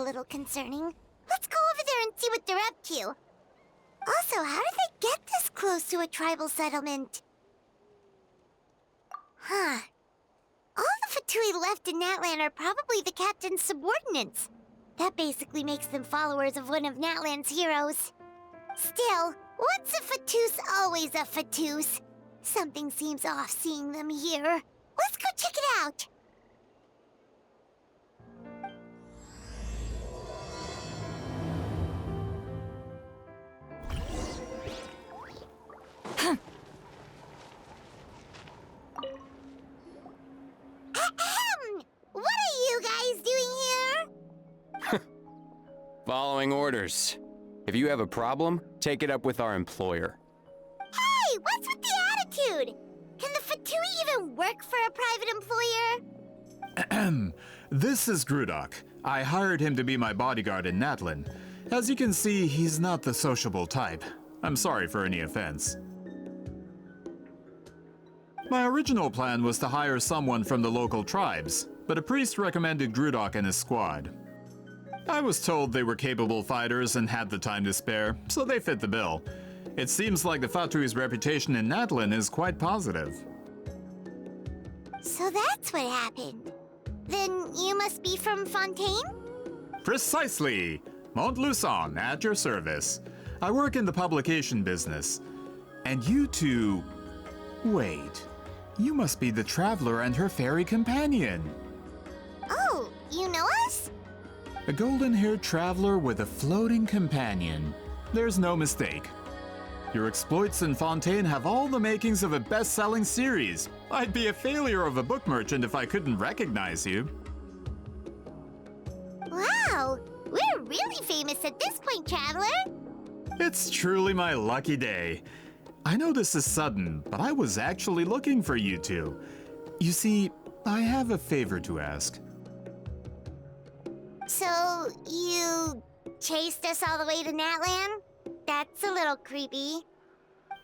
little concerning. Let's go over there and see what they're up to. Also, how did they get this close to a tribal settlement? Huh. All the Fatui left in Natlan are probably the captain's subordinates. That basically makes them followers of one of Natlan's heroes. Still, once a Fatus, always a Fatus. Something seems off seeing them here. Let's go check it out. Ahem! What are you guys doing here? Following orders. If you have a problem, take it up with our employer. Hey, what's with the attitude? Can the Fatui even work for a private employer? This is Grudok. I hired him to be my bodyguard in Natlan. As you can see, he's not the sociable type. I'm sorry for any offense. My original plan was to hire someone from the local tribes, but a priest recommended Grudok and his squad. I was told they were capable fighters and had the time to spare, so they fit the bill. It seems like the Fatui's reputation in Natlan is quite positive. So that's what happened. Then you must be from Fontaine? Precisely! Montluçon, at your service. I work in the publication business. And you two... Wait. You must be the traveler and her fairy companion. Oh, you know us? A golden-haired traveler with a floating companion. There's no mistake. Your exploits in Fontaine have all the makings of a best-selling series. I'd be a failure of a book merchant if I couldn't recognize you. Wow, we're really famous at this point, Traveler. It's truly my lucky day. I know this is sudden, but I was actually looking for you two. You see, I have a favor to ask. So, you chased us all the way to Natlan? That's a little creepy.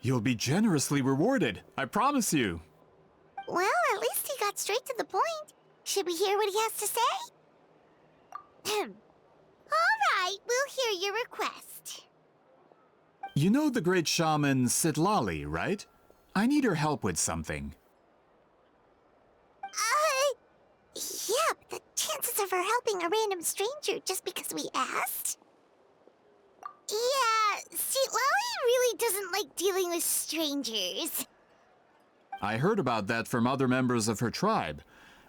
You'll be generously rewarded, I promise you. Well, at least he got straight to the point. Should we hear what he has to say? All right, we'll hear your request. You know the great shaman Citlali, right? I need her help with something. Yeah, but the chances of her helping a random stranger just because we asked? Yeah, Citlali really doesn't like dealing with strangers. I heard about that from other members of her tribe.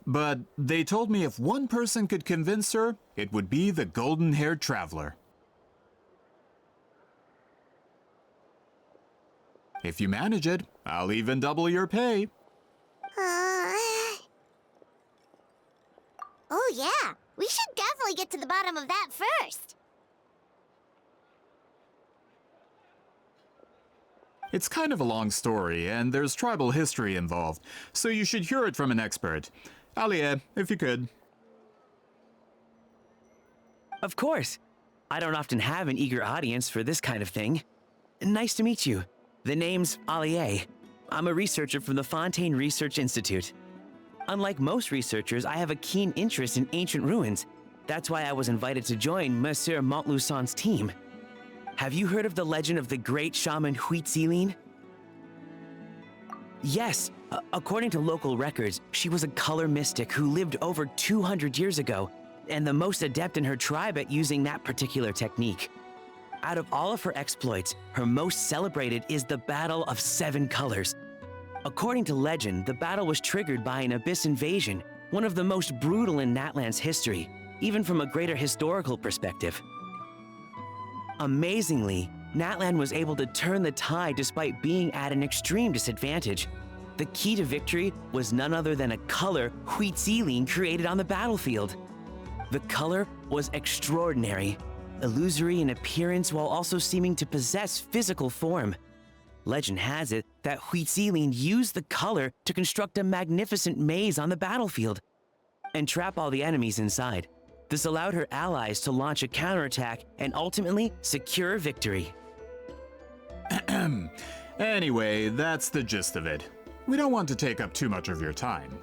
But they told me if one person could convince her, it would be the golden-haired traveler. If you manage it, I'll even double your pay. Oh yeah, we should definitely get to the bottom of that first. It's kind of a long story, and there's tribal history involved, so you should hear it from an expert. Alie, if you could. Of course. I don't often have an eager audience for this kind of thing. Nice to meet you. The name's Alie. I'm a researcher from the Fontaine Research Institute. Unlike most researchers, I have a keen interest in ancient ruins. That's why I was invited to join Monsieur Montluçon's team. Have you heard of the legend of the great shaman Citlali? Yes, according to local records, she was a color mystic who lived over 200 years ago, and the most adept in her tribe at using that particular technique. Out of all of her exploits, her most celebrated is the Battle of Seven Colors. According to legend, the battle was triggered by an abyss invasion, one of the most brutal in Natlan's history, even from a greater historical perspective. Amazingly, Natlan was able to turn the tide despite being at an extreme disadvantage. The key to victory was none other than a color Citlali created on the battlefield. The color was extraordinary, illusory in appearance while also seeming to possess physical form. Legend has it that Citlali used the color to construct a magnificent maze on the battlefield and trap all the enemies inside. This allowed her allies to launch a counterattack and ultimately secure victory. Anyway, that's the gist of it. We don't want to take up too much of your time.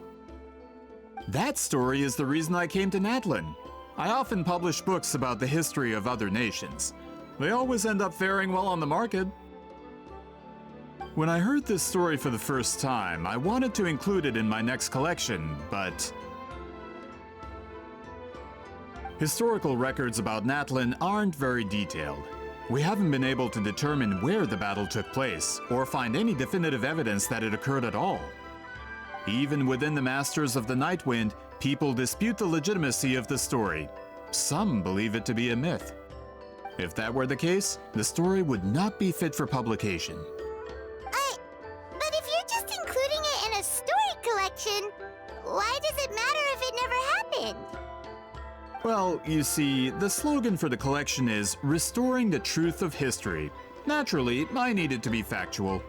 That story is the reason I came to Natlan. I often publish books about the history of other nations. They always end up faring well on the market. When I heard this story for the first time, I wanted to include it in my next collection, but historical records about Natlan aren't very detailed. We haven't been able to determine where the battle took place, or find any definitive evidence that it occurred at all. Even within the Masters of the Night Wind, people dispute the legitimacy of the story. Some believe it to be a myth. If that were the case, the story would not be fit for publication. But if you're just including it in a story collection, why does it matter if it never happened? Well, you see, the slogan for the collection is Restoring the Truth of History. Naturally, I need it to be factual.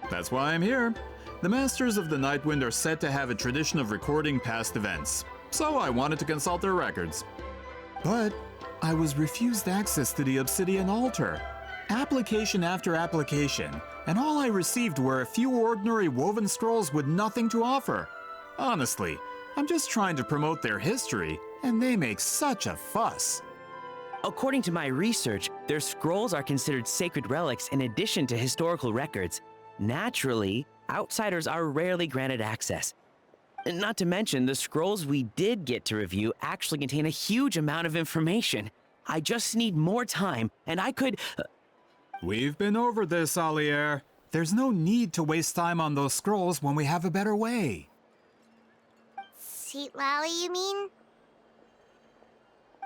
That's why I'm here. The Masters of the Night Wind are said to have a tradition of recording past events, so I wanted to consult their records. But I was refused access to the Obsidian Altar. Application after application, and all I received were a few ordinary woven scrolls with nothing to offer. Honestly, I'm just trying to promote their history, and they make such a fuss. According to my research, their scrolls are considered sacred relics in addition to historical records. Naturally, outsiders are rarely granted access. Not to mention, the scrolls we did get to review actually contain a huge amount of information. I just need more time, and I could... We've been over this, Alier. There's no need to waste time on those scrolls when we have a better way. Citlali, you mean?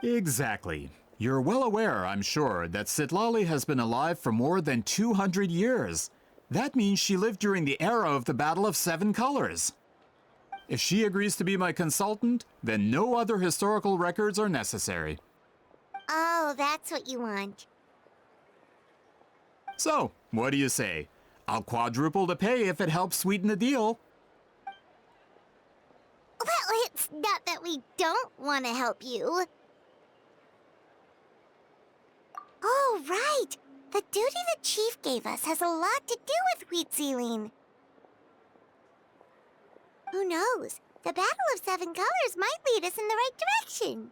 Exactly. You're well aware, I'm sure, that Citlali has been alive for more than 200 years. That means she lived during the era of the Battle of Seven Colors. If she agrees to be my consultant, then no other historical records are necessary. Oh, that's what you want. So, what do you say? I'll quadruple the pay if it helps sweeten the deal. Well, it's not that we don't want to help you. Oh, right. The duty the chief gave us has a lot to do with wheat sealing. Who knows? The Battle of Seven Colors might lead us in the right direction.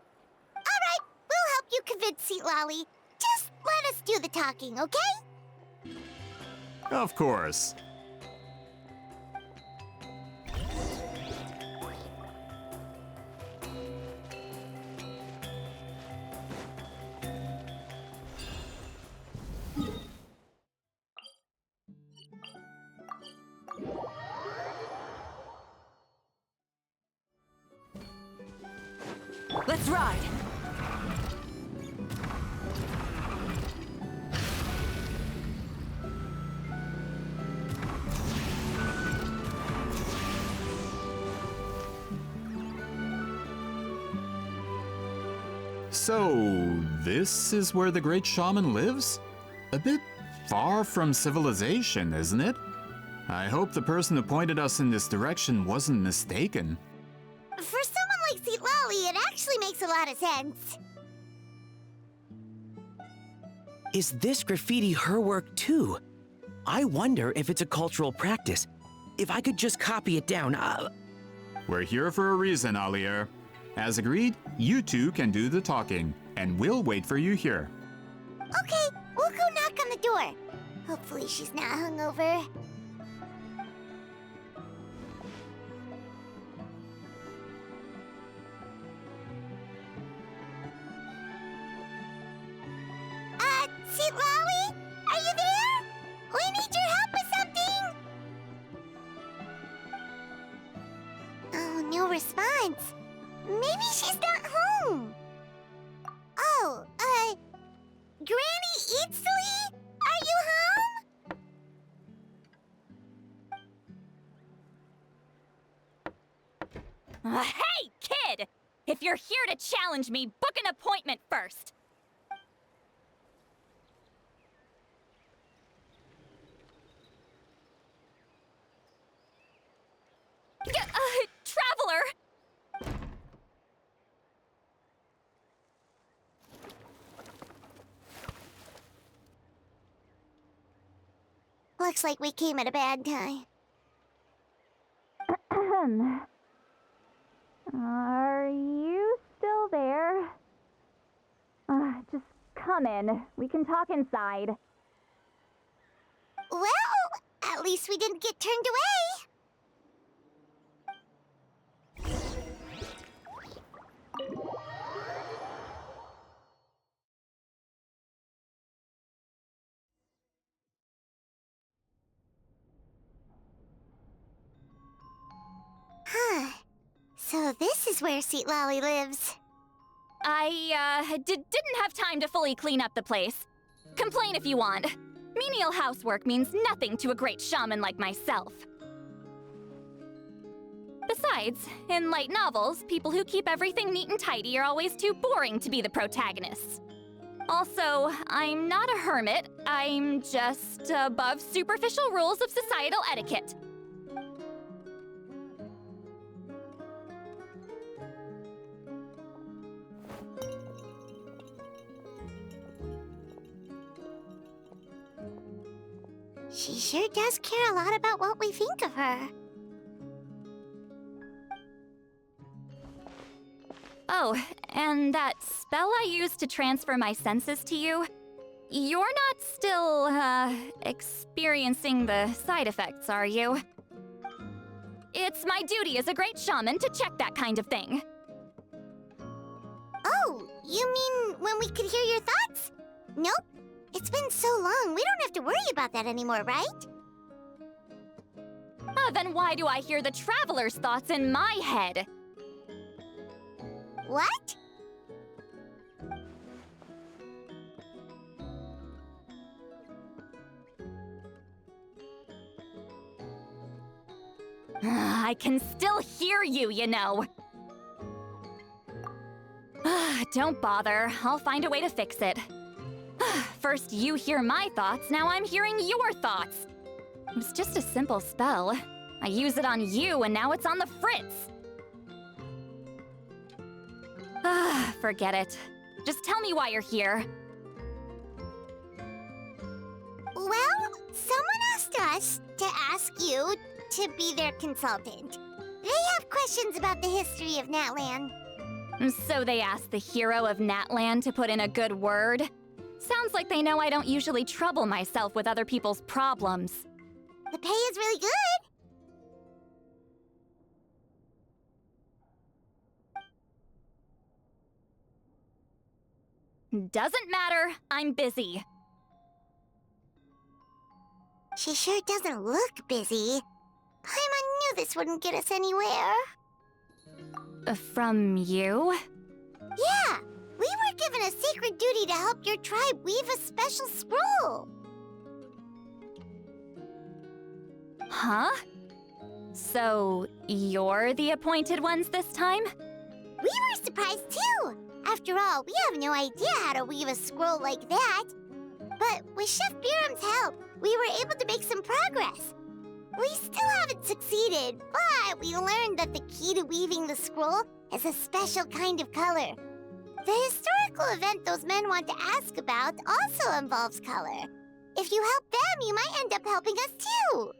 All right, we'll help you convince Citlali. Just let us do the talking, okay? Of course. Let's ride! So, this is where the great shaman lives? A bit far from civilization, isn't it? I hope the person who pointed us in this direction wasn't mistaken. For someone like Citlali, it actually makes a lot of sense. Is this graffiti her work too? I wonder if it's a cultural practice. If I could just copy it down, We're here for a reason, Alier. As agreed, you two can do the talking, and we'll wait for you here. Okay, we'll go knock on the door. Hopefully she's not hungover. Citlali? Are you there? We need your help with something! Oh, no response. Maybe she's not home. Oh, Granny Citlali? Are you home? Hey, kid! If you're here to challenge me, book an appointment first! Traveler! Looks like we came at a bad time. Are you still there? Just come in. We can talk inside. Well, at least we didn't get turned away. Huh. So this is where Citlali lives. I, didn't have time to fully clean up the place. Complain if you want. Menial housework means nothing to a great shaman like myself. Besides, in light novels, people who keep everything neat and tidy are always too boring to be the protagonists. Also, I'm not a hermit. I'm just above superficial rules of societal etiquette. She sure does care a lot about what we think of her. Oh, and that spell I used to transfer my senses to you? You're not still, experiencing the side effects, are you? It's my duty as a great shaman to check that kind of thing. Oh, you mean when we could hear your thoughts? Nope. It's been so long, we don't have to worry about that anymore, right? Then why do I hear the traveler's thoughts in my head? What? I can still hear you, you know. Don't bother. I'll find a way to fix it. First you hear my thoughts, now I'm hearing your thoughts. It was just a simple spell. I use it on you, and now it's on the Fritz. Forget it. Just tell me why you're here. Well, someone asked us to ask you to be their consultant. They have questions about the history of Natlan. So they asked the hero of Natlan to put in a good word? Sounds like they know I don't usually trouble myself with other people's problems. The pay is really good. Doesn't matter, I'm busy. She sure doesn't look busy. Paimon knew this wouldn't get us anywhere. From you? Yeah, we were given a sacred duty to help your tribe weave a special scroll. Huh? So, you're the appointed ones this time? We were surprised too. After all, we have no idea how to weave a scroll like that. But with Chef Biram's help, we were able to make some progress. We still haven't succeeded, but we learned that the key to weaving the scroll is a special kind of color. The historical event those men want to ask about also involves color. If you help them, you might end up helping us too.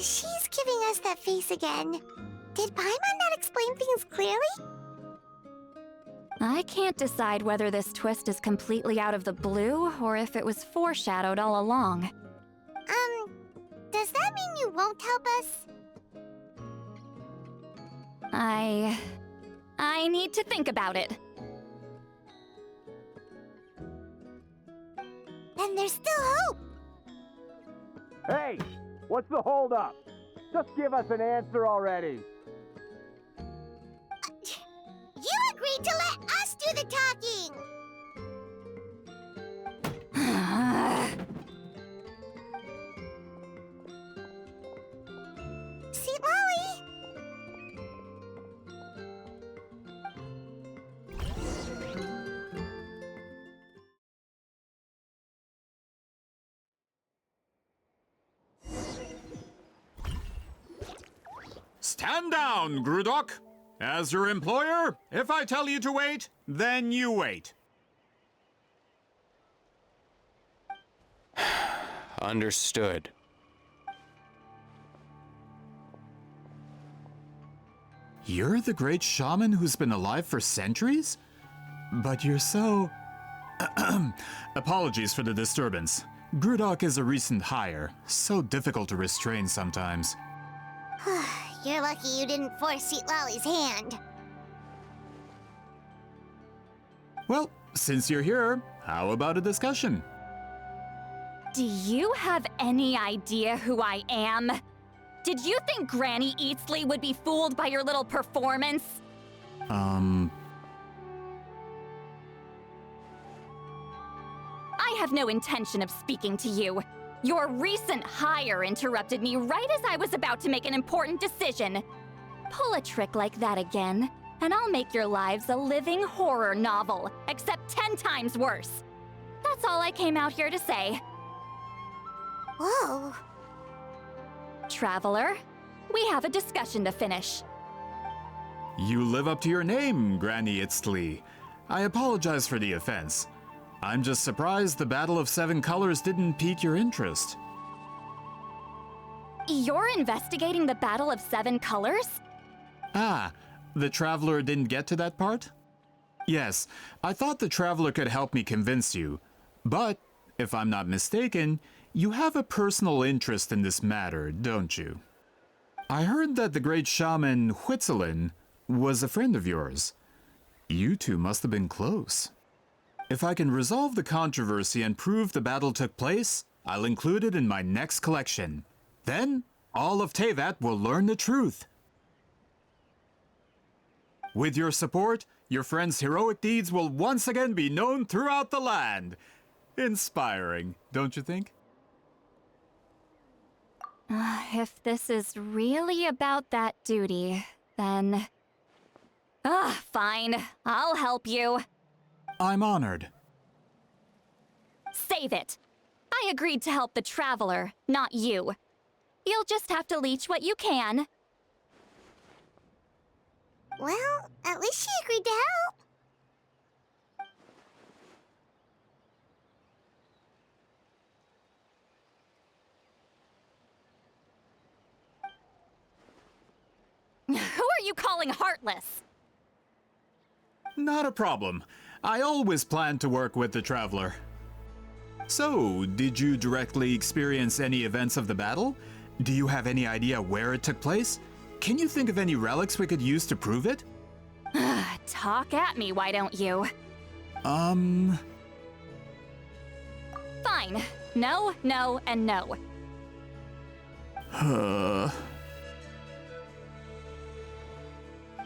She's giving us that face again. Did Paimon not explain things clearly? I can't decide whether this twist is completely out of the blue or if it was foreshadowed all along. Does that mean you won't help us? I need to think about it. Then there's still hope. Hey, what's the holdup? Just give us an answer already. You agreed to let us do the talking! Citlali! Stand down, Grudok. As your employer, if I tell you to wait, then you wait. Understood. You're the great shaman who's been alive for centuries? But you're so... Apologies for the disturbance. Grudok is a recent hire, so difficult to restrain sometimes. You're lucky you didn't force Citlali's hand. Well, since you're here, how about a discussion? Do you have any idea who I am? Did you think Granny Eatsley would be fooled by your little performance? I have no intention of speaking to you. Your recent hire interrupted me right as I was about to make an important decision. Pull a trick like that again, and I'll make your lives a living horror novel, except 10 times worse. That's all I came out here to say. Whoa. Traveler, we have a discussion to finish. You live up to your name, Granny Itztli. I apologize for the offense. I'm just surprised the Battle of Seven Colors didn't pique your interest. You're investigating the Battle of Seven Colors? Ah, the Traveler didn't get to that part? Yes, I thought the Traveler could help me convince you. But, if I'm not mistaken, you have a personal interest in this matter, don't you? I heard that the great shaman Huitzilin was a friend of yours. You two must have been close. If I can resolve the controversy and prove the battle took place, I'll include it in my next collection. Then, all of Teyvat will learn the truth. With your support, your friend's heroic deeds will once again be known throughout the land. Inspiring, don't you think? If this is really about that duty, then... fine. I'll help you. I'm honored. Save it. I agreed to help the Traveler, not you. You'll just have to leech what you can. Well, at least she agreed to help. Who are you calling heartless? Not a problem. I always planned to work with the Traveler. So, did you directly experience any events of the battle? Do you have any idea where it took place? Can you think of any relics we could use to prove it? Talk at me, why don't you? Um... Fine. No, no, and no.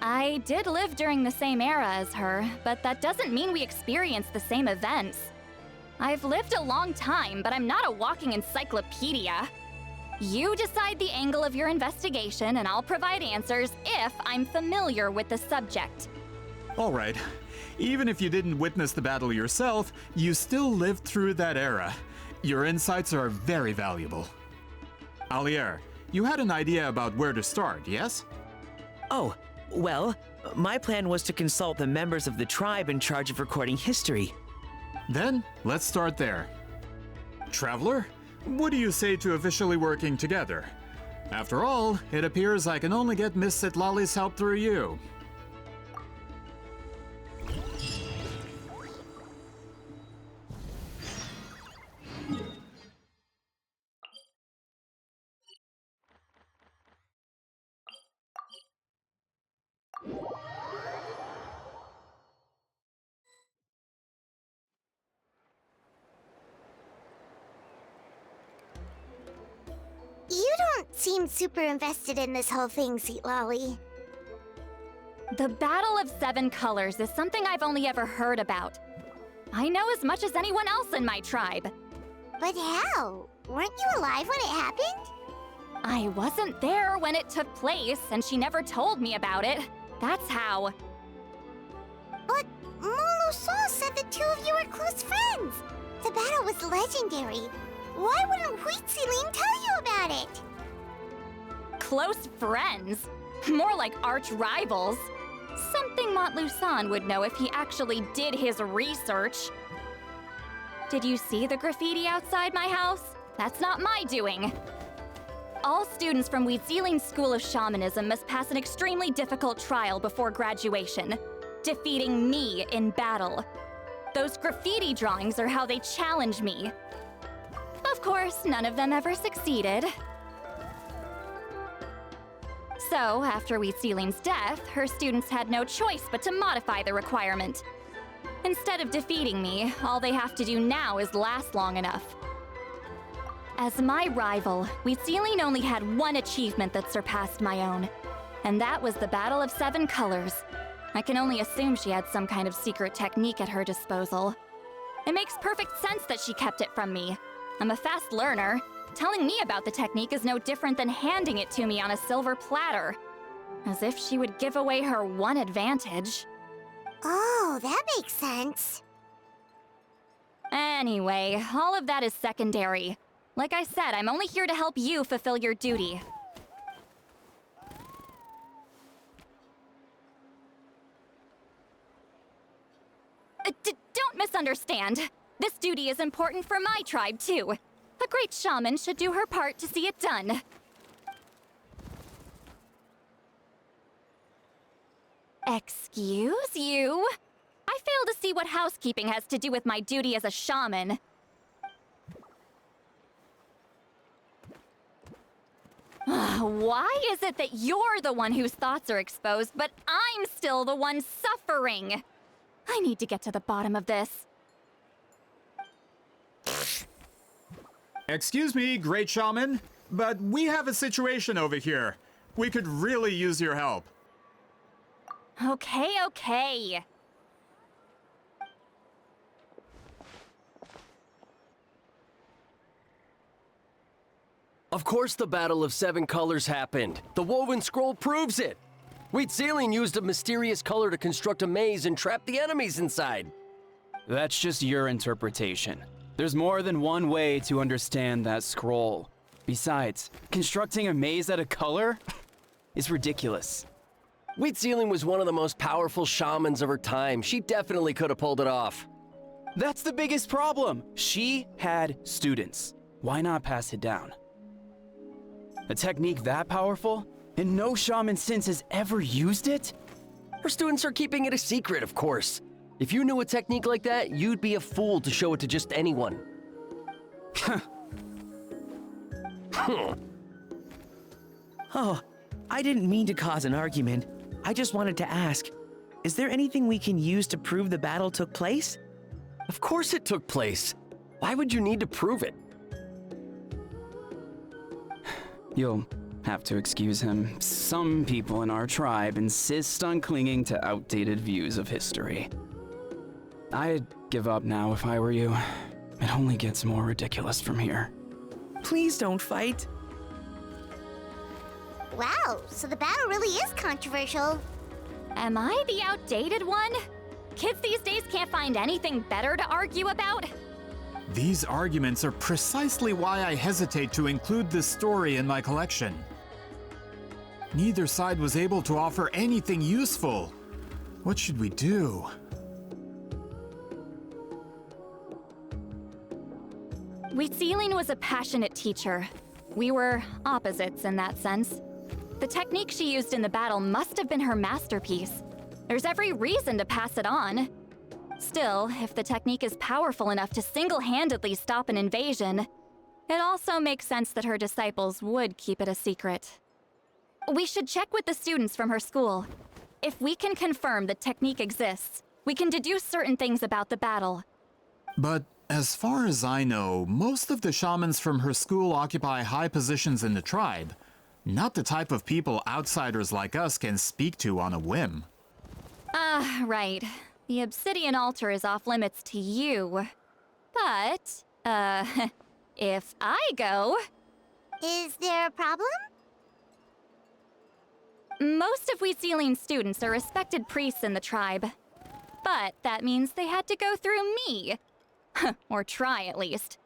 I did live during the same era as her, but that doesn't mean we experienced the same events. I've lived a long time, but I'm not a walking encyclopedia. You decide the angle of your investigation, and I'll provide answers if I'm familiar with the subject. All right. Even if you didn't witness the battle yourself, you still lived through that era. Your insights are very valuable. Alier, you had an idea about where to start, yes? Oh, well, my plan was to consult the members of the tribe in charge of recording history. Then, let's start there. Traveler, what do you say to officially working together? After all, it appears I can only get Miss Citlali's help through you. You don't seem super invested in this whole thing, Citlali. The Battle of Seven Colors is something I've only ever heard about. I know as much as anyone else in my tribe. But how? Weren't you alive when it happened? I wasn't there when it took place, and she never told me about it. That's how. But Molu Saw said the two of you were close friends. The battle was legendary. Why wouldn't Huitzilin tell you about it? Close friends? More like arch rivals. Something Montluçon would know if he actually did his research. Did you see the graffiti outside my house? That's not my doing. all students from Wheatziling's School of Shamanism must pass an extremely difficult trial before graduation, defeating me in battle. Those graffiti drawings are how they challenge me. Of course, none of them ever succeeded. So, after Wheatziling's death, her students had no choice but to modify the requirement. Instead of defeating me, all they have to do now is last long enough. As my rival, Wheatziling only had one achievement that surpassed my own, and that was the Battle of 7 Colors. I can only assume she had some kind of secret technique at her disposal. It makes perfect sense that she kept it from me. I'm a fast learner. Telling me about the technique is no different than handing it to me on a silver platter. As if she would give away her one advantage. Oh, that makes sense. Anyway, all of that is secondary. Like I said, I'm only here to help you fulfill your duty. Don't misunderstand. This duty is important for my tribe, too. A great shaman should do her part to see it done. Excuse you? I fail to see what housekeeping has to do with my duty as a shaman. Why is it that you're the one whose thoughts are exposed, but I'm still the one suffering? I need to get to the bottom of this. Excuse me, great shaman, but we have a situation over here. We could really use your help. Okay. Of course the Battle of 7 Colors happened. The woven scroll proves it. Wheatziling used a mysterious color to construct a maze and trap the enemies inside. That's just your interpretation. There's more than one way to understand that scroll. Besides, constructing a maze out of color is ridiculous. Wheatziling was one of the most powerful shamans of her time. She definitely could have pulled it off. That's the biggest problem. She had students. Why not pass it down? A technique that powerful? And no shaman since has ever used it? Her students are keeping it a secret, of course. If you knew a technique like that, you'd be a fool to show it to just anyone. Oh, I didn't mean to cause an argument. I just wanted to ask, is there anything we can use to prove the battle took place? Of course it took place. Why would you need to prove it? You'll have to excuse him. Some people in our tribe insist on clinging to outdated views of history. I'd give up now if I were you. It only gets more ridiculous from here. Please don't fight. Wow, so the battle really is controversial. Am I the outdated one? Kids these days can't find anything better to argue about? These arguments are precisely why I hesitate to include this story in my collection. Neither side was able to offer anything useful. What should we do? Wheatziling was a passionate teacher. We were opposites in that sense. The technique she used in the battle must have been her masterpiece. There's every reason to pass it on. Still, if the technique is powerful enough to single-handedly stop an invasion, it also makes sense that her disciples would keep it a secret. We should check with the students from her school. If we can confirm the technique exists, we can deduce certain things about the battle. But as far as I know, most of the shamans from her school occupy high positions in the tribe. Not the type of people outsiders like us can speak to on a whim. Right. The obsidian altar is off limits to you. But, if I go... Is there a problem? Most of Wheatziling's students are respected priests in the tribe. But that means they had to go through me. Or try, at least.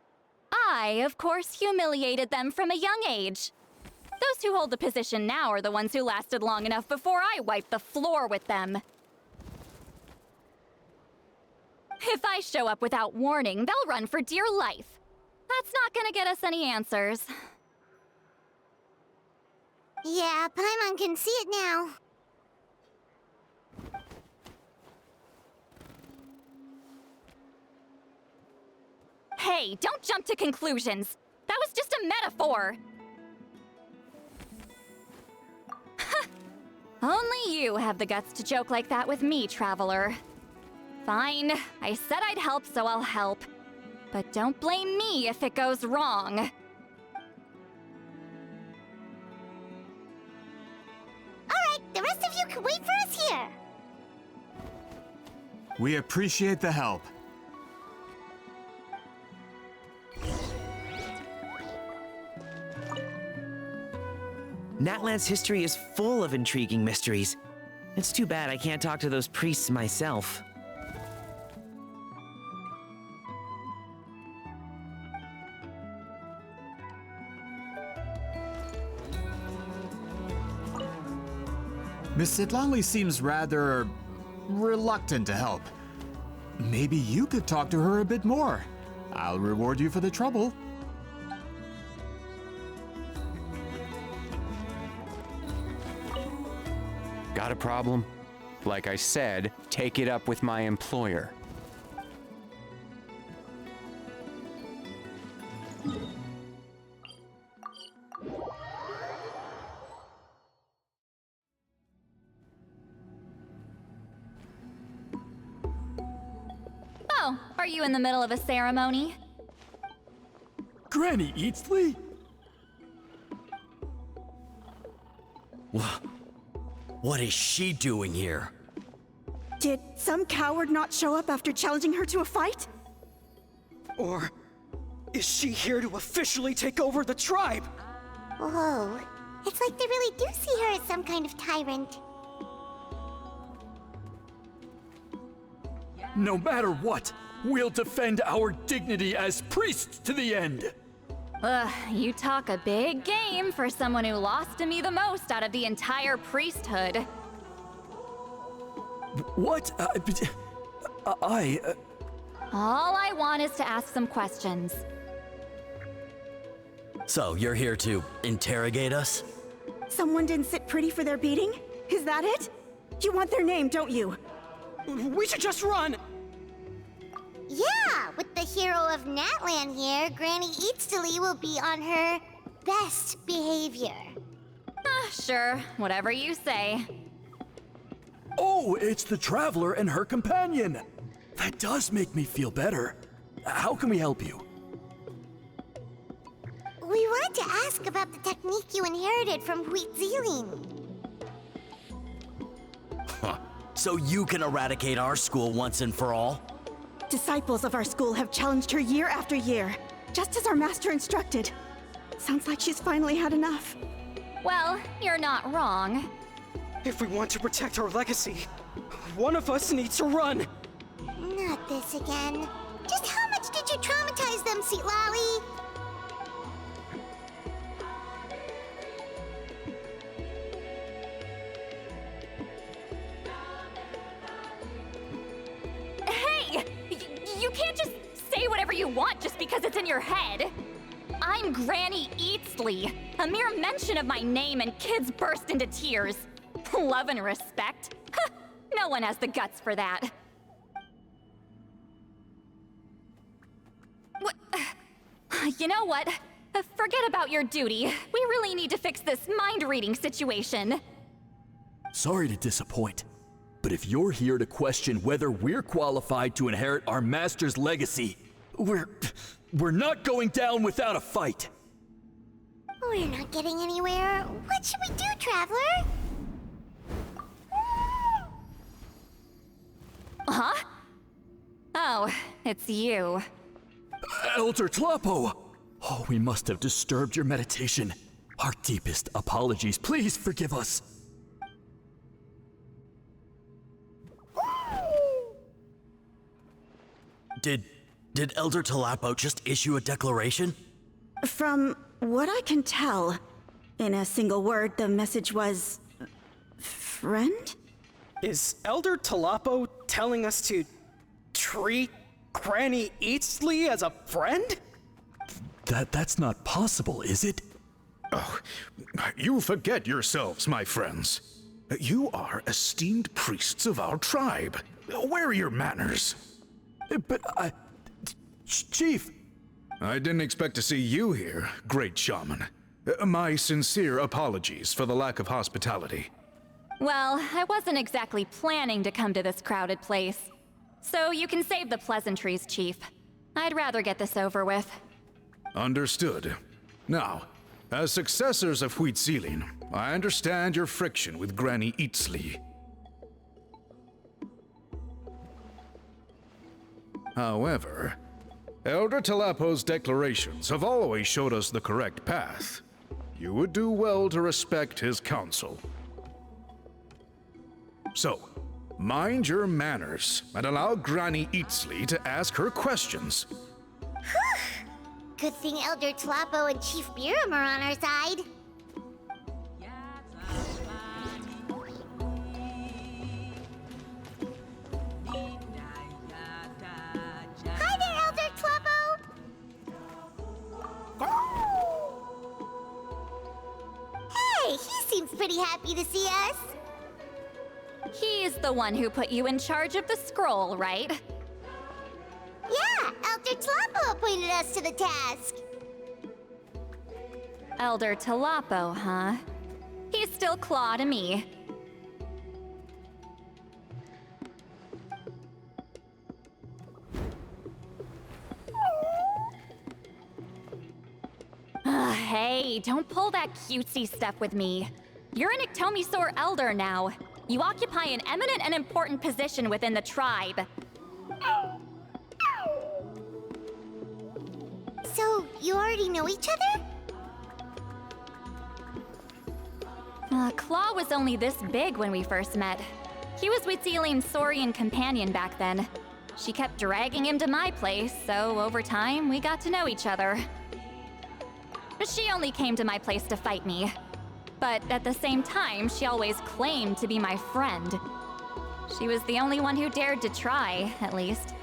I, of course, humiliated them from a young age. Those who hold the position now are the ones who lasted long enough before I wiped the floor with them. If I show up without warning, they'll run for dear life. That's not gonna get us any answers. Yeah, Paimon can see it now. Hey, don't jump to conclusions. That was just a metaphor. Only you have the guts to joke like that with me, Traveler. Fine, I said I'd help, so I'll help. But don't blame me if it goes wrong. Alright, the rest of you can wait for us here. We appreciate the help. Natlan's history is full of intriguing mysteries. It's too bad I can't talk to those priests myself. Miss Citlali seems rather reluctant to help. Maybe you could talk to her a bit more. I'll reward you for the trouble. Got a problem? Like I said, take it up with my employer. Oh, are you in the middle of a ceremony? Granny Eatsley? What is she doing here? Did some coward not show up after challenging her to a fight? Or is she here to officially take over the tribe? Whoa. It's like they really do see her as some kind of tyrant. No matter what, we'll defend our dignity as priests to the end. Ugh, you talk a big game for someone who lost to me the most out of the entire priesthood. What? All I want is to ask some questions. So, you're here to interrogate us? Someone didn't sit pretty for their beating? Is that it? You want their name, don't you? We should just run! Yeah, with the hero of Natlan here, Granny Eatsley will be on her best behavior. Sure, whatever you say. Oh, it's the Traveler and her companion! That does make me feel better. How can we help you? We wanted to ask about the technique you inherited from Huitziling. So you can eradicate our school once and for all? Disciples of our school have challenged her year after year, just as our master instructed. Sounds like she's finally had enough. Well, you're not wrong. If we want to protect our legacy, one of us needs to run! Not this again. Just how much did you traumatize them, Citlali? Hey! You can't just say whatever you want just because it's in your head. I'm Granny Eatsley. A mere mention of my name and kids burst into tears. Love and respect? Huh, no one has the guts for that. What? You know what? Forget about your duty. We really need to fix this mind-reading situation. Sorry to disappoint, but if you're here to question whether we're qualified to inherit our master's legacy, we're not going down without a fight. We're not getting anywhere. What should we do, Traveler? Huh? Oh, it's you. Elder Tlapo! Oh, we must have disturbed your meditation. Our deepest apologies. Please forgive us. Did Elder Tlapo just issue a declaration? From what I can tell, in a single word, the message was... friend? Is Elder Tlapo telling us to treat Granny Eatsley as a friend? That's not possible, is it? Oh, you forget yourselves, my friends. You are esteemed priests of our tribe. Where are your manners? But Chief! I didn't expect to see you here, great shaman. My sincere apologies for the lack of hospitality. Well, I wasn't exactly planning to come to this crowded place. So you can save the pleasantries, Chief. I'd rather get this over with. Understood. Now, as successors of Huitzilin, I understand your friction with Granny Citlali. However, Elder Talapo's declarations have always showed us the correct path. You would do well to respect his counsel. So, mind your manners and allow Granny Citlali to ask her questions. Good thing Elder Talapo and Chief Biram are on our side. Hi there, Elder Talapo! Hey, he seems pretty happy to see us. He's the one who put you in charge of the scroll, right? Yeah, Elder Talapo appointed us to the task. Elder Talapo, huh? He's still Claw to me. Hey, don't pull that cutesy stuff with me. You're an Iktomi-Sor Elder now. You occupy an eminent and important position within the tribe. So, you already know each other? Claw was only this big when we first met. He was Huitzilin's Saurian companion back then. She kept dragging him to my place, so over time, we got to know each other. She only came to my place to fight me. But at the same time, she always claimed to be my friend. She was the only one who dared to try, at least.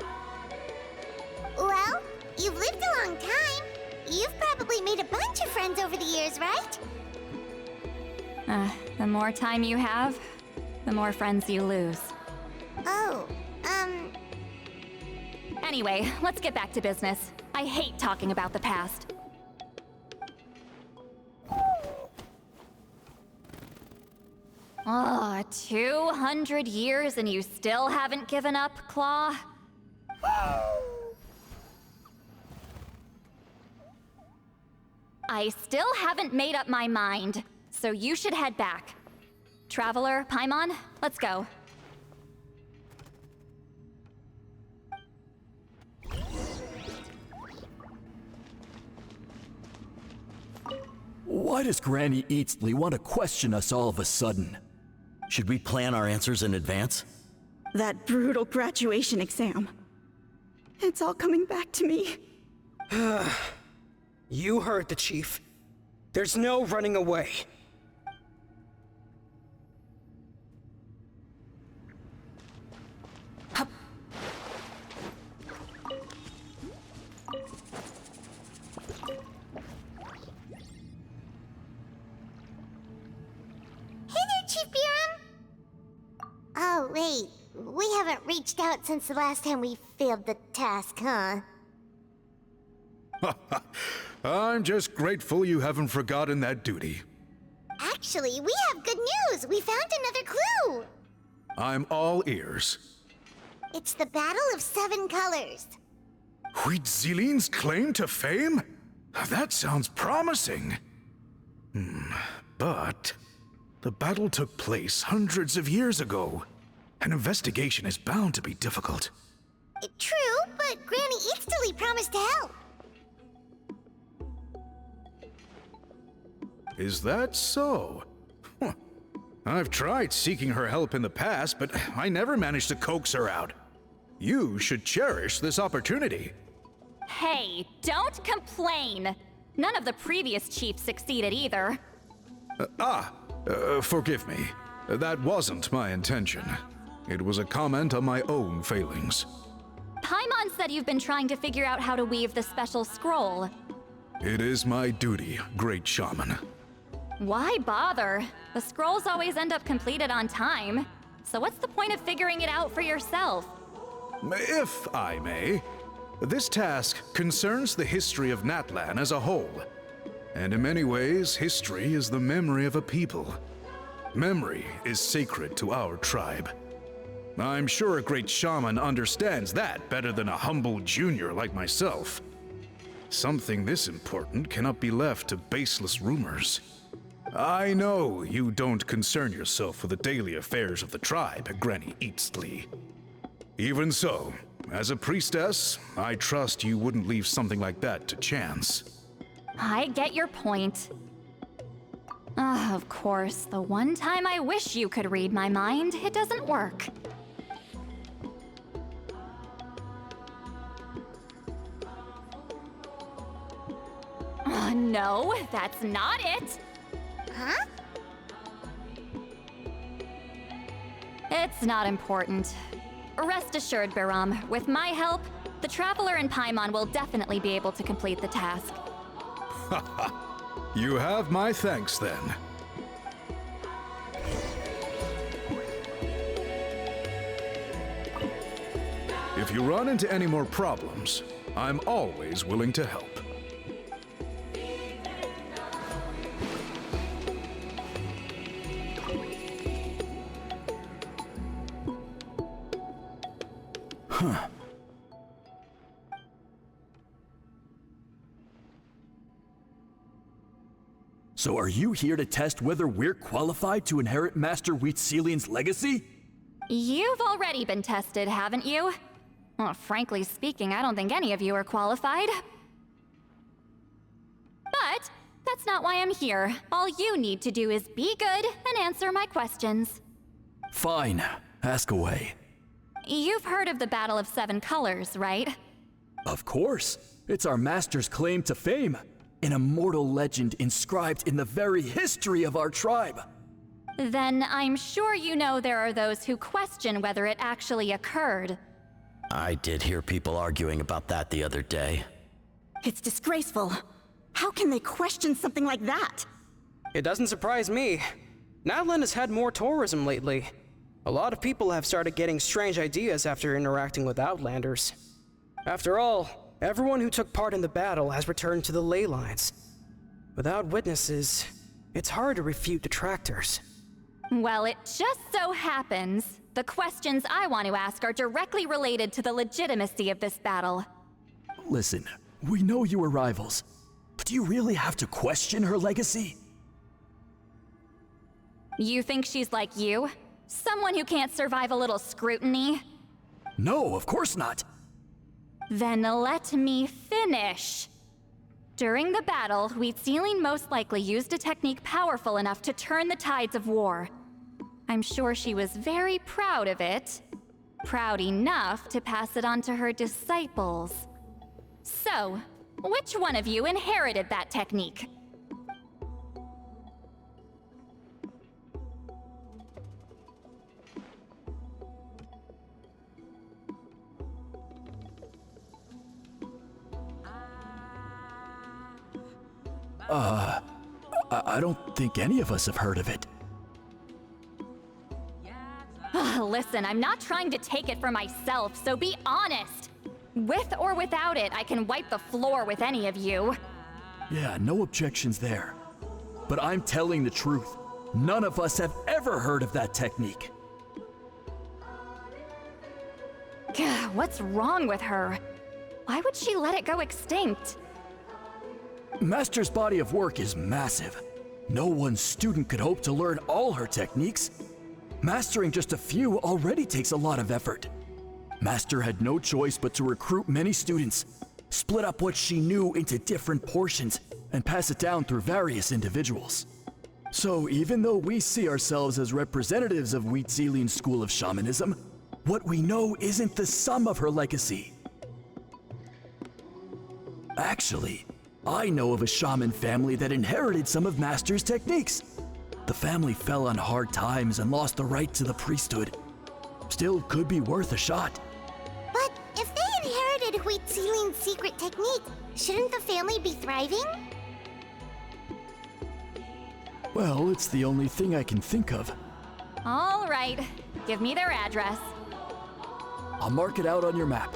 Well, you've lived a long time. You've probably made a bunch of friends over the years, right? The more time you have, the more friends you lose. Oh, Anyway, let's get back to business. I hate talking about the past. Oh, 200 years and you still haven't given up, Claw? I still haven't made up my mind, so you should head back. Traveler, Paimon, let's go. Why does Granny Citlali want to question us all of a sudden? Should we plan our answers in advance? That brutal graduation exam. It's all coming back to me. You heard the chief. There's no running away. Oh, wait. We haven't reached out since the last time we failed the task, huh? I'm just grateful you haven't forgotten that duty. Actually, we have good news! We found another clue! I'm all ears. It's the Battle of 7 Colors. Huitzilin's claim to fame? That sounds promising. But the battle took place hundreds of years ago. An investigation is bound to be difficult. True, but Granny Citlali promised to help. Is that so? Huh. I've tried seeking her help in the past, but I never managed to coax her out. You should cherish this opportunity. Hey, don't complain! None of the previous chiefs succeeded either. Forgive me. That wasn't my intention. It was a comment on my own failings. Paimon said you've been trying to figure out how to weave the special scroll. It is my duty, great shaman. Why bother? The scrolls always end up completed on time. So what's the point of figuring it out for yourself? If I may, this task concerns the history of Natlan as a whole. And in many ways, history is the memory of a people. Memory is sacred to our tribe. I'm sure a great shaman understands that better than a humble junior like myself. Something this important cannot be left to baseless rumors. I know you don't concern yourself with the daily affairs of the tribe, Granny Citlali. Even so, as a priestess, I trust you wouldn't leave something like that to chance. I get your point. Of course, the one time I wish you could read my mind, it doesn't work. No, that's not it. Huh? It's not important. Rest assured, Biram, with my help, the Traveler and Paimon will definitely be able to complete the task. You have my thanks then. If you run into any more problems, I'm always willing to help. Huh. So are you here to test whether we're qualified to inherit Master Citlali's legacy? You've already been tested, haven't you? Well, frankly speaking, I don't think any of you are qualified. But that's not why I'm here. All you need to do is be good and answer my questions. Fine. Ask away. You've heard of the Battle of Seven Colors, right? Of course. It's our master's claim to fame. An immortal legend inscribed in the very history of our tribe. Then I'm sure you know there are those who question whether it actually occurred. I did hear people arguing about that the other day. It's disgraceful. How can they question something like that? It doesn't surprise me. Natlan has had more tourism lately. A lot of people have started getting strange ideas after interacting with Outlanders. After all, everyone who took part in the battle has returned to the ley lines. Without witnesses, it's hard to refute detractors. Well, it just so happens the questions I want to ask are directly related to the legitimacy of this battle. Listen, we know you were rivals, but do you really have to question her legacy? You think she's like you? Someone who can't survive a little scrutiny? No, of course not. Then let me finish. During the battle, Citlali most likely used a technique powerful enough to turn the tides of war. I'm sure she was very proud of it. Proud enough to pass it on to her disciples. So, which one of you inherited that technique? I don't think any of us have heard of it. Listen, I'm not trying to take it for myself, so be honest. With or without it, I can wipe the floor with any of you. Yeah, no objections there. But I'm telling the truth. None of us have ever heard of that technique. What's wrong with her? Why would she let it go extinct? Master's body of work is massive. No one student could hope to learn all her techniques. Mastering just a few already takes a lot of effort. Master had no choice but to recruit many students, split up what she knew into different portions, and pass it down through various individuals. So even though we see ourselves as representatives of Citlali's school of shamanism, what we know isn't the sum of her legacy. Actually, I know of a shaman family that inherited some of Master's techniques. The family fell on hard times and lost the right to the priesthood. Still could be worth a shot. But if they inherited Citlali's secret technique, shouldn't the family be thriving? Well, it's the only thing I can think of. All right, give me their address. I'll mark it out on your map.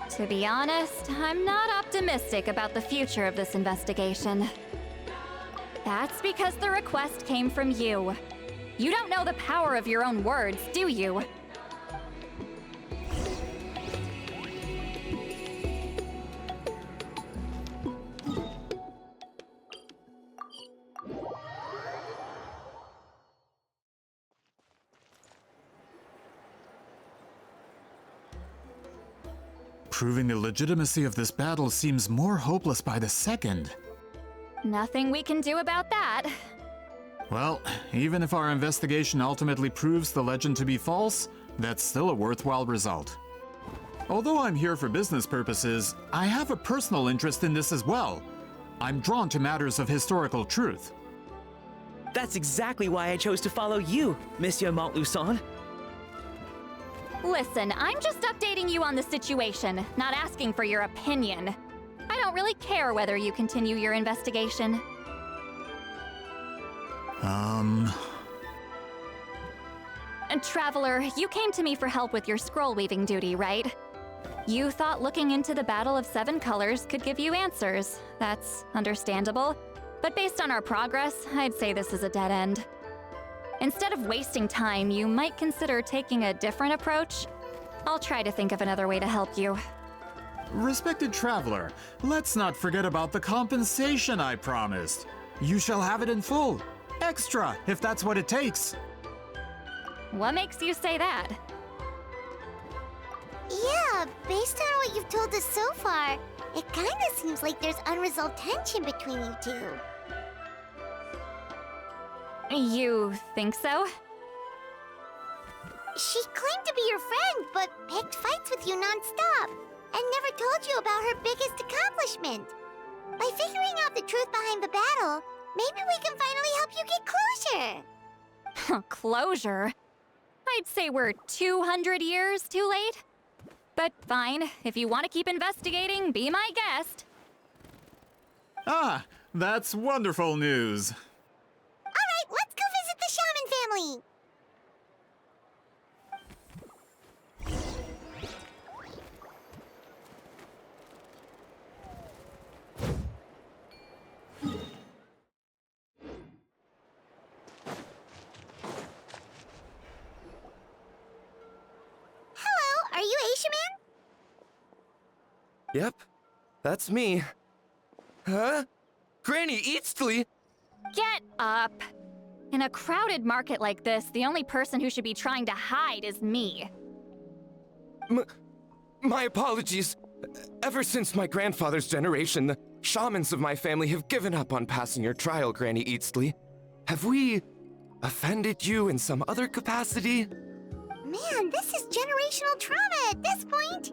To be honest, I'm not optimistic about the future of this investigation. That's because the request came from you. You don't know the power of your own words, do you? Proving the legitimacy of this battle seems more hopeless by the second. Nothing we can do about that. Well, even if our investigation ultimately proves the legend to be false, that's still a worthwhile result. Although I'm here for business purposes, I have a personal interest in this as well. I'm drawn to matters of historical truth. That's exactly why I chose to follow you, Monsieur Montluçon. Listen, I'm just updating you on the situation, not asking for your opinion. I don't really care whether you continue your investigation. And Traveler, you came to me for help with your scroll weaving duty, right? You thought looking into the Battle of Seven Colors could give you answers. That's understandable. But based on our progress, I'd say this is a dead end. Instead of wasting time, you might consider taking a different approach. I'll try to think of another way to help you. Respected traveler, let's not forget about the compensation I promised. You shall have it in full. Extra, if that's what it takes. What makes you say that? Yeah, based on what you've told us so far, it kinda seems like there's unresolved tension between you two. You think so? She claimed to be your friend, but picked fights with you non-stop, and never told you about her biggest accomplishment. By figuring out the truth behind the battle, maybe we can finally help you get closure. Closure? I'd say we're 200 years too late. But fine, if you want to keep investigating, be my guest. Ah, that's wonderful news. Alright, let's go visit the Shaman family! Hello, are you Aishaman? Yep, that's me. Huh? Granny Eastly? Get up! In a crowded market like this, the only person who should be trying to hide is me. My apologies. Ever since my grandfather's generation, the shamans of my family have given up on passing your trial, Granny Eastly. Have we offended you in some other capacity? Man, this is generational trauma at this point!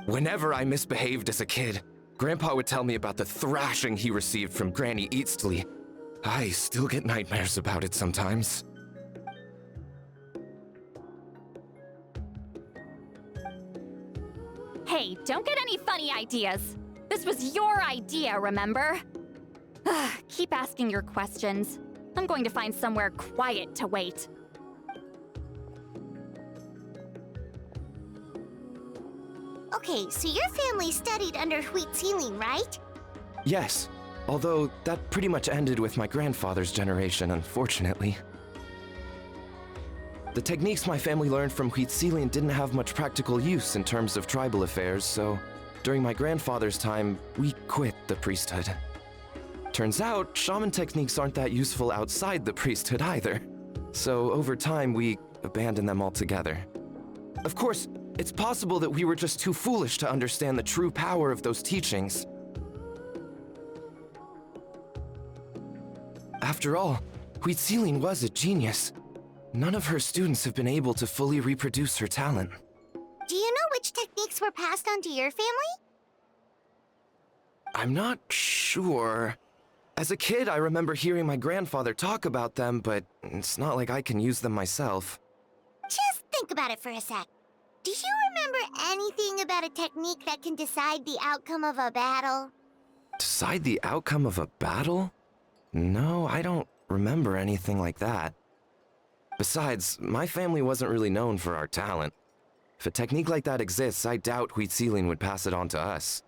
Whenever I misbehaved as a kid, Grandpa would tell me about the thrashing he received from Granny Eastly. I still get nightmares about it sometimes. Hey, don't get any funny ideas. This was your idea, remember? Keep asking your questions. I'm going to find somewhere quiet to wait. Okay, so your family studied under Citlali, right? Yes, although that pretty much ended with my grandfather's generation, unfortunately. The techniques my family learned from Citlali didn't have much practical use in terms of tribal affairs, so during my grandfather's time, we quit the priesthood. Turns out, shaman techniques aren't that useful outside the priesthood either. So over time, we abandoned them altogether. Of course, it's possible that we were just too foolish to understand the true power of those teachings. After all, Citlali was a genius. None of her students have been able to fully reproduce her talent. Do you know which techniques were passed on to your family? I'm not sure. As a kid, I remember hearing my grandfather talk about them, but it's not like I can use them myself. Just think about it for a sec. Do you remember anything about a technique that can decide the outcome of a battle? Decide the outcome of a battle? No, I don't remember anything like that. Besides, my family wasn't really known for our talent. If a technique like that exists, I doubt Citlali would pass it on to us.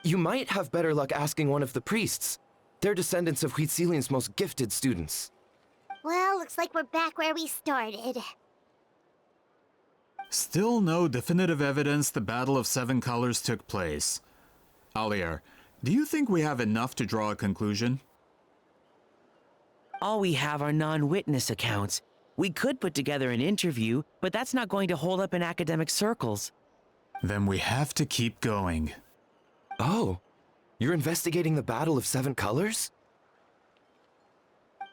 You might have better luck asking one of the priests. They're descendants of Citlali's most gifted students. Well, looks like we're back where we started. Still no definitive evidence the Battle of Seven Colors took place. Alier, do you think we have enough to draw a conclusion? All we have are non-witness accounts. We could put together an interview, but that's not going to hold up in academic circles. Then we have to keep going. Oh, you're investigating the Battle of Seven Colors?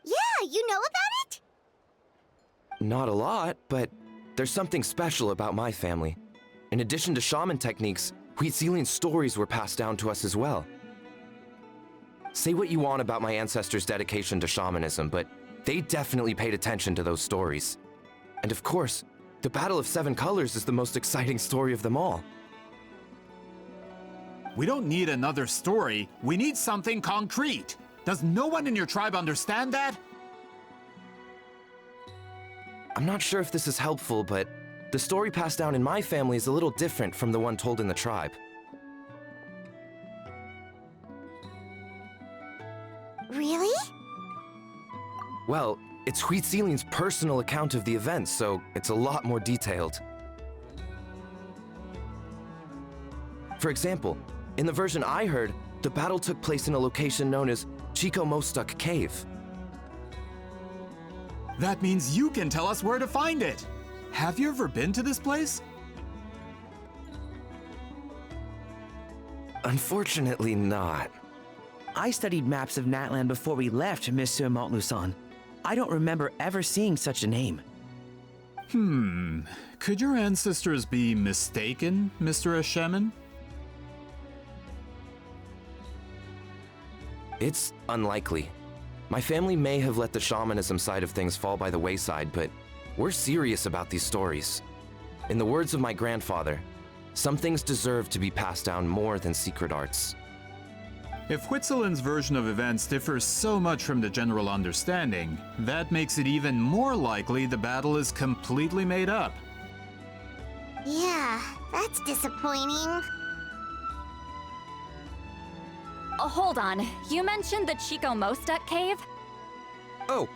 Yeah, you know about it? Not a lot, but there's something special about my family. In addition to shaman techniques, Citlali's stories were passed down to us as well. Say what you want about my ancestors' dedication to shamanism, but they definitely paid attention to those stories. And of course, the Battle of Seven Colors is the most exciting story of them all. We don't need another story. We need something concrete. Does no one in your tribe understand that? I'm not sure if this is helpful, but the story passed down in my family is a little different from the one told in the tribe. Really? Well, it's Citlali's personal account of the event, so it's a lot more detailed. For example, in the version I heard, the battle took place in a location known as Chico Mostuk Cave. That means you can tell us where to find it. Have you ever been to this place? Unfortunately not. I studied maps of Natlan before we left, Monsieur Montluçon. I don't remember ever seeing such a name. Could your ancestors be mistaken, Mr. Ashemin? It's unlikely. My family may have let the shamanism side of things fall by the wayside, but we're serious about these stories. In the words of my grandfather, some things deserve to be passed down more than secret arts. If Citlali's version of events differs so much from the general understanding, that makes it even more likely the battle is completely made up. Yeah, that's disappointing. Hold on. You mentioned the Chico Mostuk cave? Oh,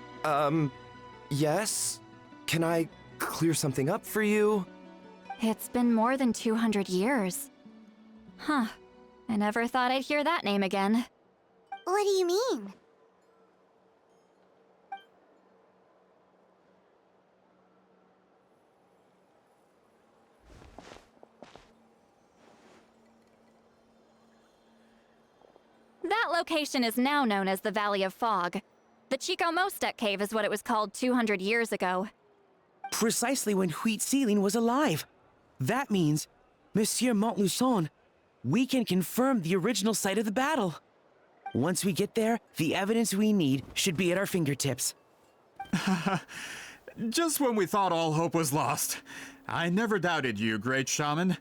yes? Can I clear something up for you? It's been more than 200 years. Huh. I never thought I'd hear that name again. What do you mean? That location is now known as the Valley of Fog. The Chico Mostuk cave is what it was called 200 years ago. Precisely when Citlali was alive. That means, Monsieur Montluçon, we can confirm the original site of the battle. Once we get there, the evidence we need should be at our fingertips. Just when we thought all hope was lost. I never doubted you, great shaman.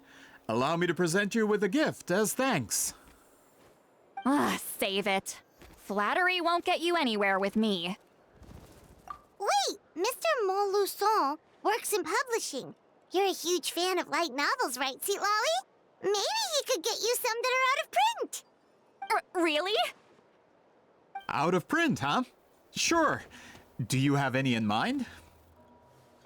Allow me to present you with a gift as thanks. Save it. Flattery won't get you anywhere with me. Wait, Mr. Montluçon works in publishing. You're a huge fan of light novels, right, Citlali? Maybe he could get you some that are out of print. Really? Out of print, huh? Sure. Do you have any in mind?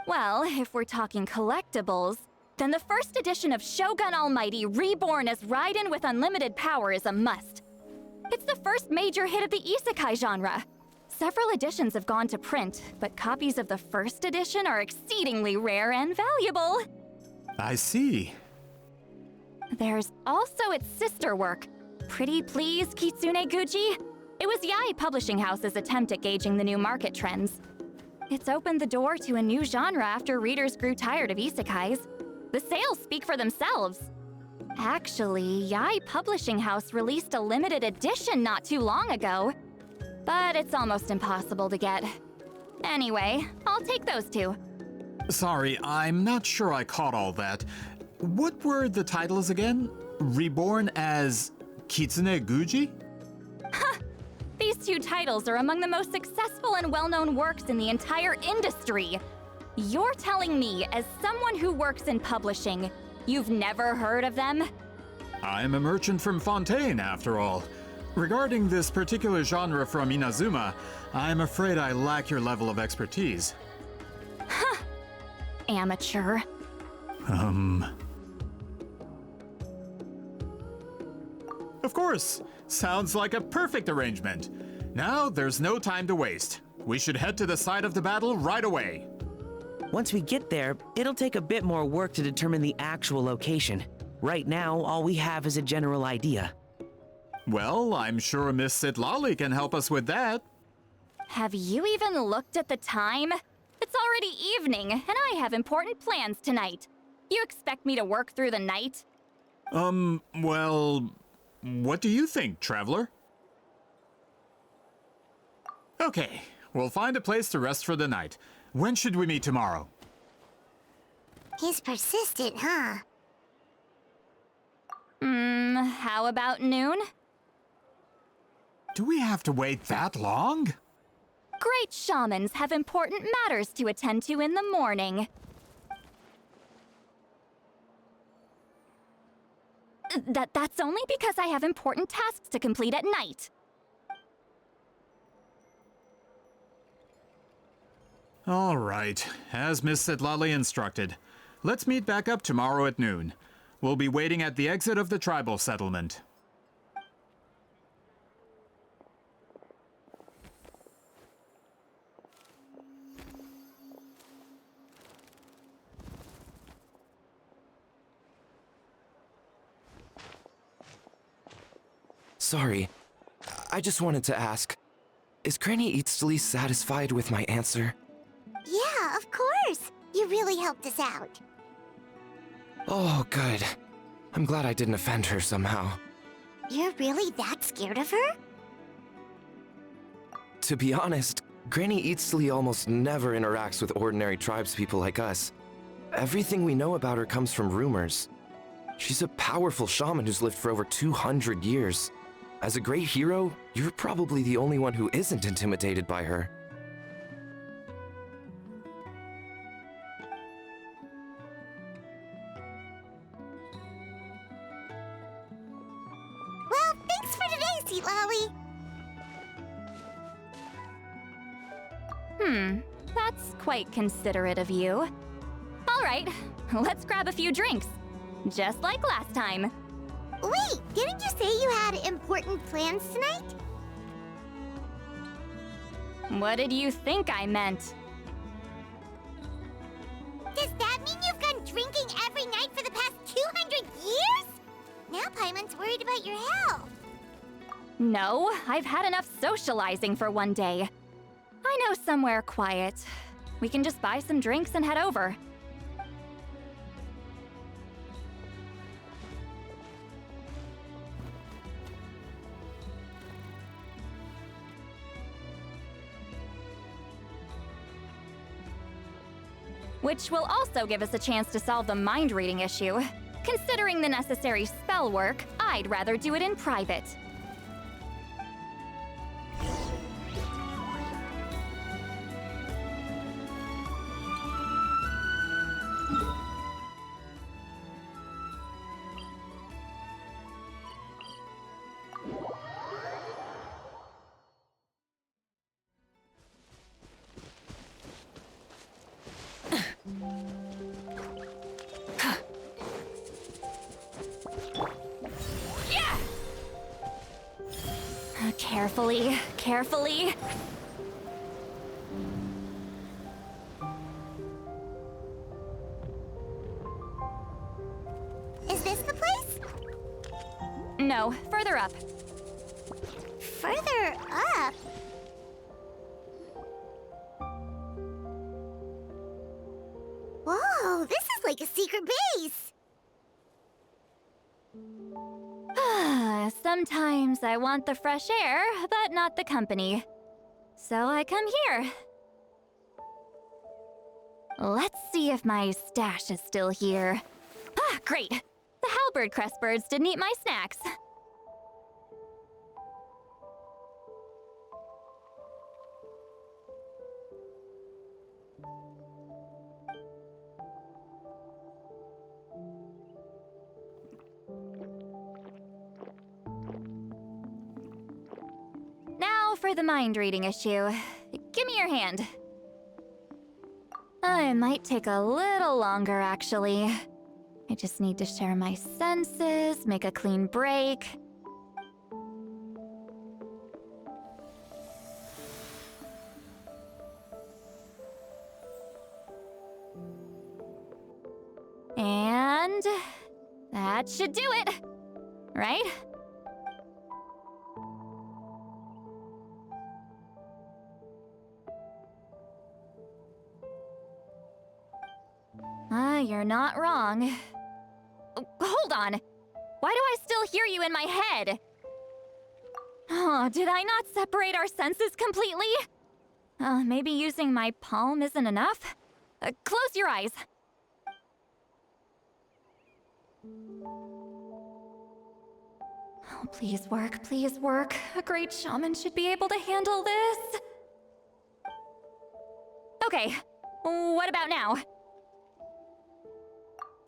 Well, if we're talking collectibles, then the first edition of Shogun Almighty reborn as Raiden with unlimited power is a must. It's the first major hit of the isekai genre. Several editions have gone to print, but copies of the first edition are exceedingly rare and valuable. I see. There's also its sister work, Pretty Please Kitsune Guji. It was Yae Publishing House's attempt at gauging the new market trends. It's opened the door to a new genre after readers grew tired of isekais. The sales speak for themselves. Actually, Yae Publishing House released a limited edition not too long ago, but it's almost impossible to get. Anyway, I'll take those two. Sorry, I'm not sure I caught all that. what were the titles again? Reborn as Kitsune Guji? These two titles are among the most successful and well-known works in the entire industry. You're telling me, as someone who works in publishing, you've never heard of them? I'm a merchant from Fontaine, after all. Regarding this particular genre from Inazuma, I'm afraid I lack your level of expertise. Amateur. Of course! Sounds like a perfect arrangement. Now, there's no time to waste. We should head to the site of the battle right away. Once we get there, it'll take a bit more work to determine the actual location. Right now, all we have is a general idea. Well, I'm sure Miss Citlali can help us with that. Have you even looked at the time? It's already evening, and I have important plans tonight. You expect me to work through the night? Well, what do you think, traveler? Okay, we'll find a place to rest for the night. When should we meet tomorrow? He's persistent, huh? How about noon? Do we have to wait that long? Great shamans have important matters to attend to in the morning. That's only because I have important tasks to complete at night. All right, as Miss Citlali instructed. Let's meet back up tomorrow at noon. We'll be waiting at the exit of the tribal settlement. Sorry, I just wanted to ask, is Granny Eatsley satisfied with my answer? Yeah, of course. You really helped us out. Oh, good. I'm glad I didn't offend her somehow. You're really that scared of her? To be honest, Granny Eatsley almost never interacts with ordinary tribespeople like us. Everything we know about her comes from rumors. She's a powerful shaman who's lived for over 200 years. As a great hero, you're probably the only one who isn't intimidated by her. Well, thanks for today, Citlali. That's quite considerate of you. All right, let's grab a few drinks. Just like last time. Wait, didn't you say you had important plans tonight? What did you think I meant? Does that mean you've gone drinking every night for the past 200 years? Now Paimon's worried about your health. No, I've had enough socializing for one day. I know somewhere quiet. We can just buy some drinks and head over. Which will also give us a chance to solve the mind reading issue. Considering the necessary spell work, I'd rather do it in private. Carefully, carefully. Is this the place? No, further up. Further up? Whoa, this is like a secret base. Sometimes I want the fresh air, but not the company. So I come here. Let's see if my stash is still here. Ah, great. The halberd crest birds didn't eat my snacks. Now for the mind reading issue. Give me your hand. It might take a little longer, actually. I just need to share my senses, make a clean break. And that should do it, right? You're not wrong. Hold on. Why do I still hear you in my head? Oh, did I not separate our senses completely? Maybe using my palm isn't enough? Close your eyes. Oh, please work, please work. A great shaman should be able to handle this. Okay, what about now?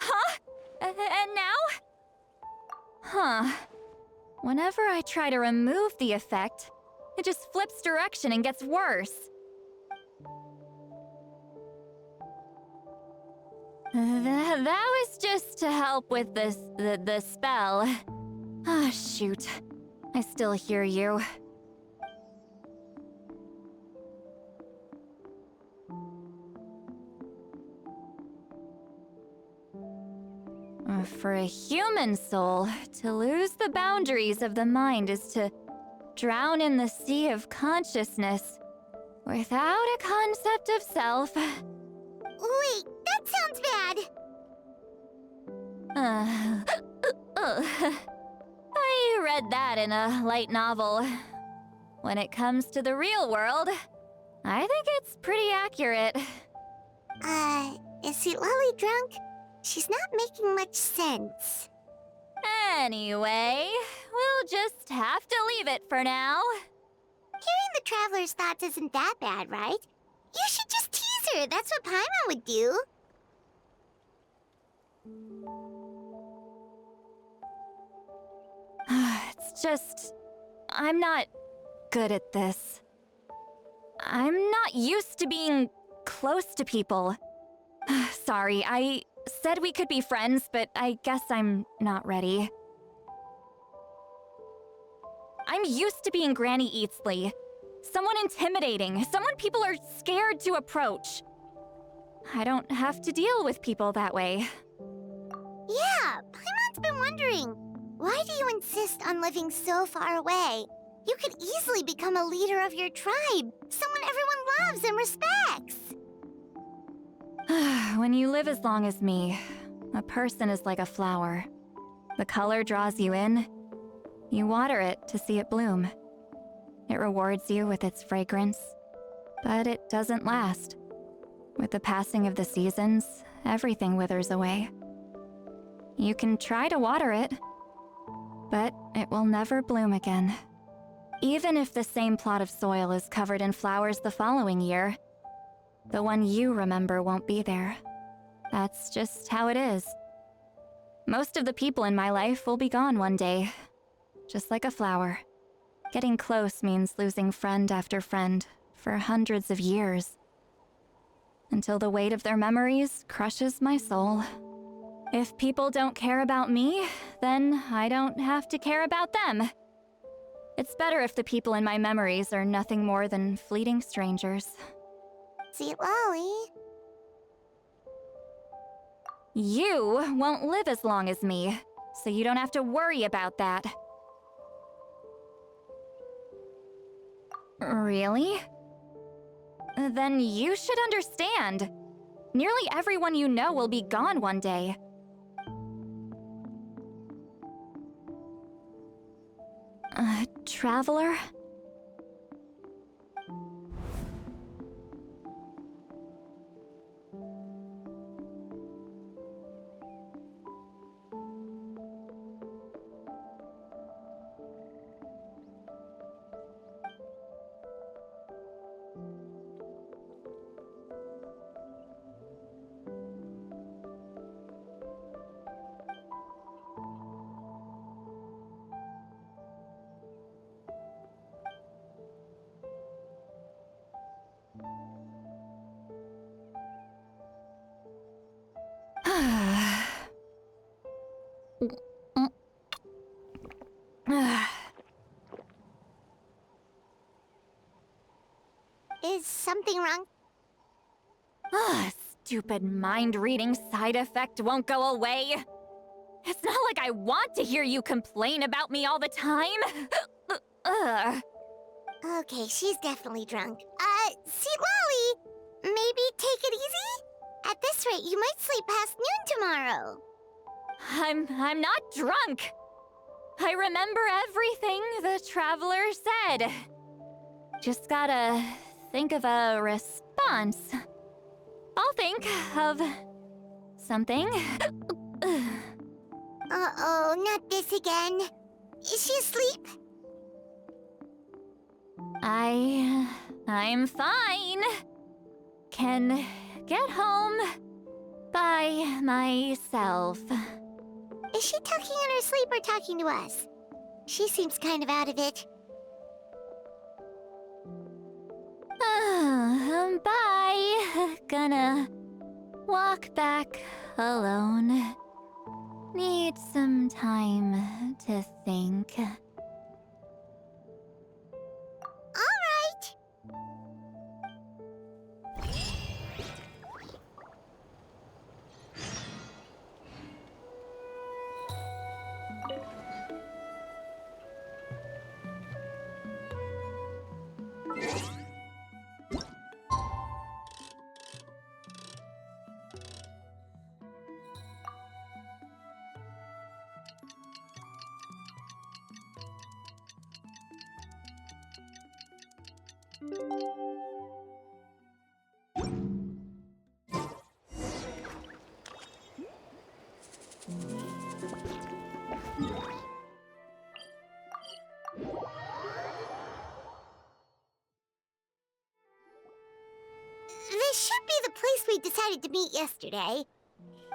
Huh? And now? Huh. Whenever I try to remove the effect, it just flips direction and gets worse. That was just to help with the spell. Ah, shoot. I still hear you. For a human soul, to lose the boundaries of the mind is to drown in the sea of consciousness without a concept of self. Wait, that sounds bad. I read that in a light novel. When it comes to the real world, I think it's pretty accurate. Is Citlali drunk? She's not making much sense. Anyway, we'll just have to leave it for now. Hearing the Traveler's thoughts isn't that bad, right? You should just tease her. That's what Paimon would do. It's just... I'm not good at this. I'm not used to being close to people. Sorry, I said we could be friends, but I guess I'm not ready. I'm used to being Granny Eatsley. Someone intimidating, someone people are scared to approach. I don't have to deal with people that way. Yeah, Paimon's been wondering. Why do you insist on living so far away? You could easily become a leader of your tribe, someone everyone loves and respects. When you live as long as me, a person is like a flower. The color draws you in. You water it to see it bloom. It rewards you with its fragrance, but it doesn't last. With the passing of the seasons, everything withers away. You can try to water it, but it will never bloom again. Even if the same plot of soil is covered in flowers the following year, the one you remember won't be there. That's just how it is. Most of the people in my life will be gone one day, just like a flower. Getting close means losing friend after friend for hundreds of years, until the weight of their memories crushes my soul. If people don't care about me, then I don't have to care about them. It's better if the people in my memories are nothing more than fleeting strangers. Citlali. You won't live as long as me, so you don't have to worry about that. Really? Then you should understand. Nearly everyone you know will be gone one day. Traveler? Is something wrong? Stupid mind-reading side effect won't go away. It's not like I want to hear you complain about me all the time. Okay, she's definitely drunk. Citlali, maybe take it easy? At this rate, you might sleep past noon tomorrow. I'm not drunk. I remember everything the traveler said. Just gotta think of a response. I'll think of something. Uh-oh, not this again. Is she asleep? I'm fine. Can get home by myself. Is she talking in her sleep or talking to us? She seems kind of out of it. Bye. Gonna walk back alone. Need some time to think. All right. This should be the place we decided to meet yesterday.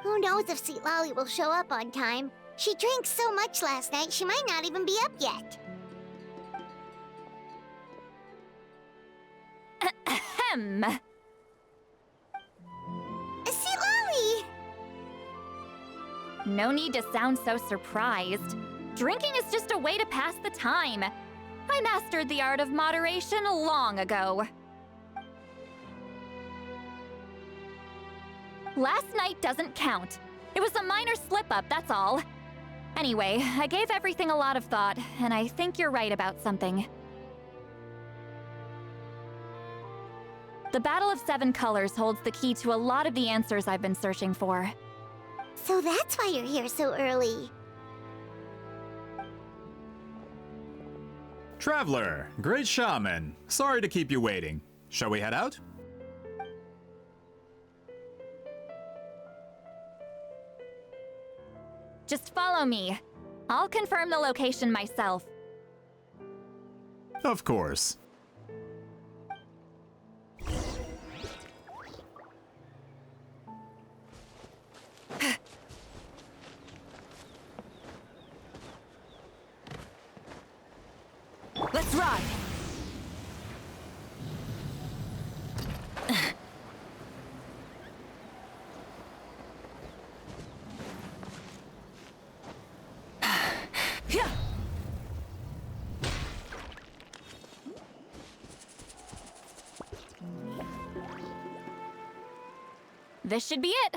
Who knows if Citlali will show up on time? She drank so much last night, she might not even be up yet. Ahem. Citlali! No need to sound so surprised. Drinking is just a way to pass the time. I mastered the art of moderation long ago. Last night doesn't count. It was a minor slip-up, that's all. Anyway, I gave everything a lot of thought, and I think you're right about something. The Battle of Seven Colors holds the key to a lot of the answers I've been searching for. So that's why you're here so early. Traveler, great shaman. Sorry to keep you waiting. Shall we head out? Just follow me. I'll confirm the location myself. Of course. Let's ride! This should be it.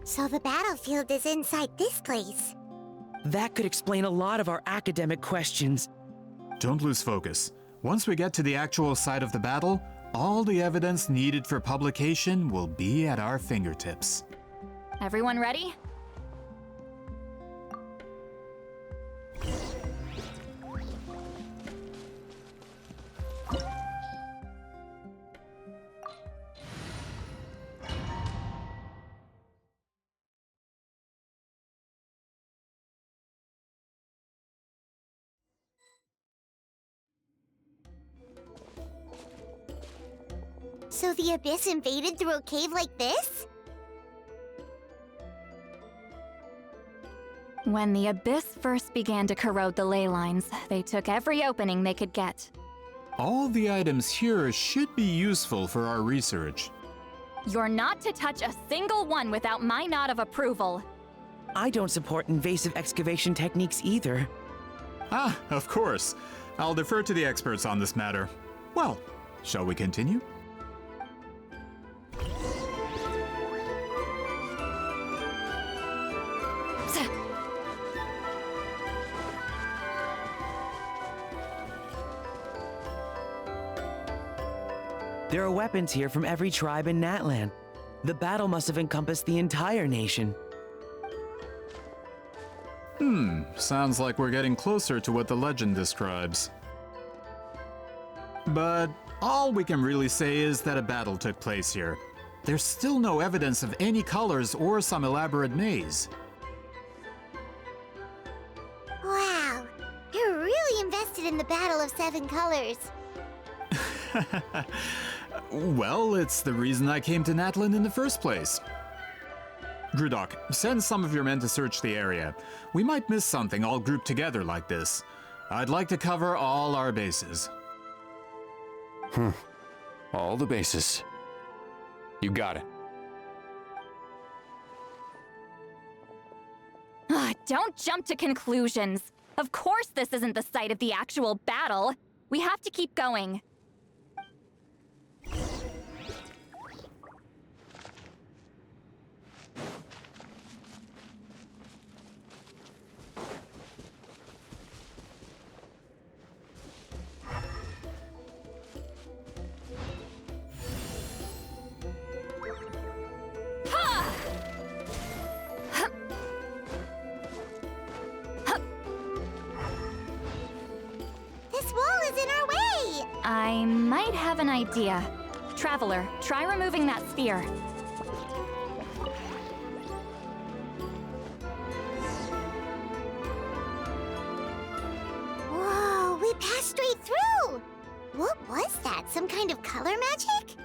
So the battlefield is inside this place. That could explain a lot of our academic questions. Don't lose focus. Once we get to the actual site of the battle, all the evidence needed for publication will be at our fingertips. Everyone ready? So the Abyss invaded through a cave like this? When the Abyss first began to corrode the ley lines, they took every opening they could get. All the items here should be useful for our research. You're not to touch a single one without my nod of approval. I don't support invasive excavation techniques either. Ah, of course. I'll defer to the experts on this matter. Well, shall we continue? There are weapons here from every tribe in Natlan. The battle must have encompassed the entire nation. Sounds like we're getting closer to what the legend describes. But all we can really say is that a battle took place here. There's still no evidence of any colors or some elaborate maze. Wow, you're really invested in the Battle of Seven Colors. Well, it's the reason I came to Natlan in the first place. Grudok, send some of your men to search the area. We might miss something all grouped together like this. I'd like to cover all our bases. All the bases. You got it. Don't jump to conclusions. Of course this isn't the site of the actual battle. We have to keep going. This wall is in our way! I might have an idea. Traveler, try removing that sphere. Whoa, we passed straight through! What was that? Some kind of color magic?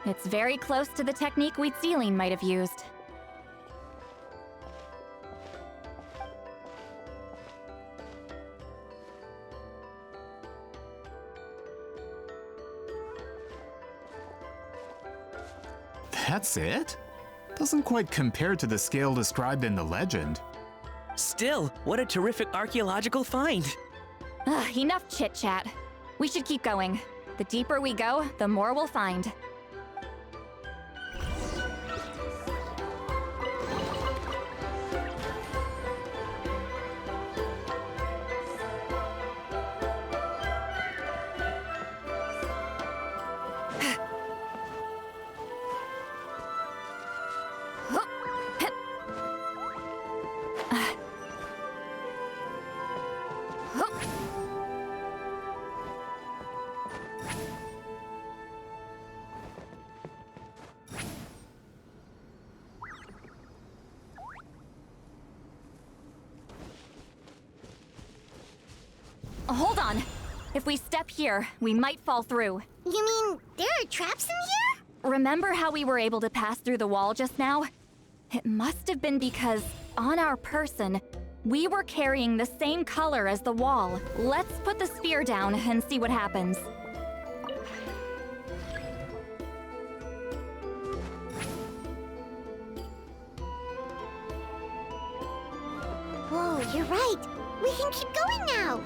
It's very close to the technique Citlali might have used. That's it? Doesn't quite compare to the scale described in the legend. Still, what a terrific archaeological find! Enough chit-chat. We should keep going. The deeper we go, the more we'll find. Hold on. If we step here, we might fall through. You mean there are traps in here? Remember how we were able to pass through the wall just now? It must have been because, on our person, we were carrying the same color as the wall. Let's put the sphere down and see what happens. Whoa, you're right. We can keep going now.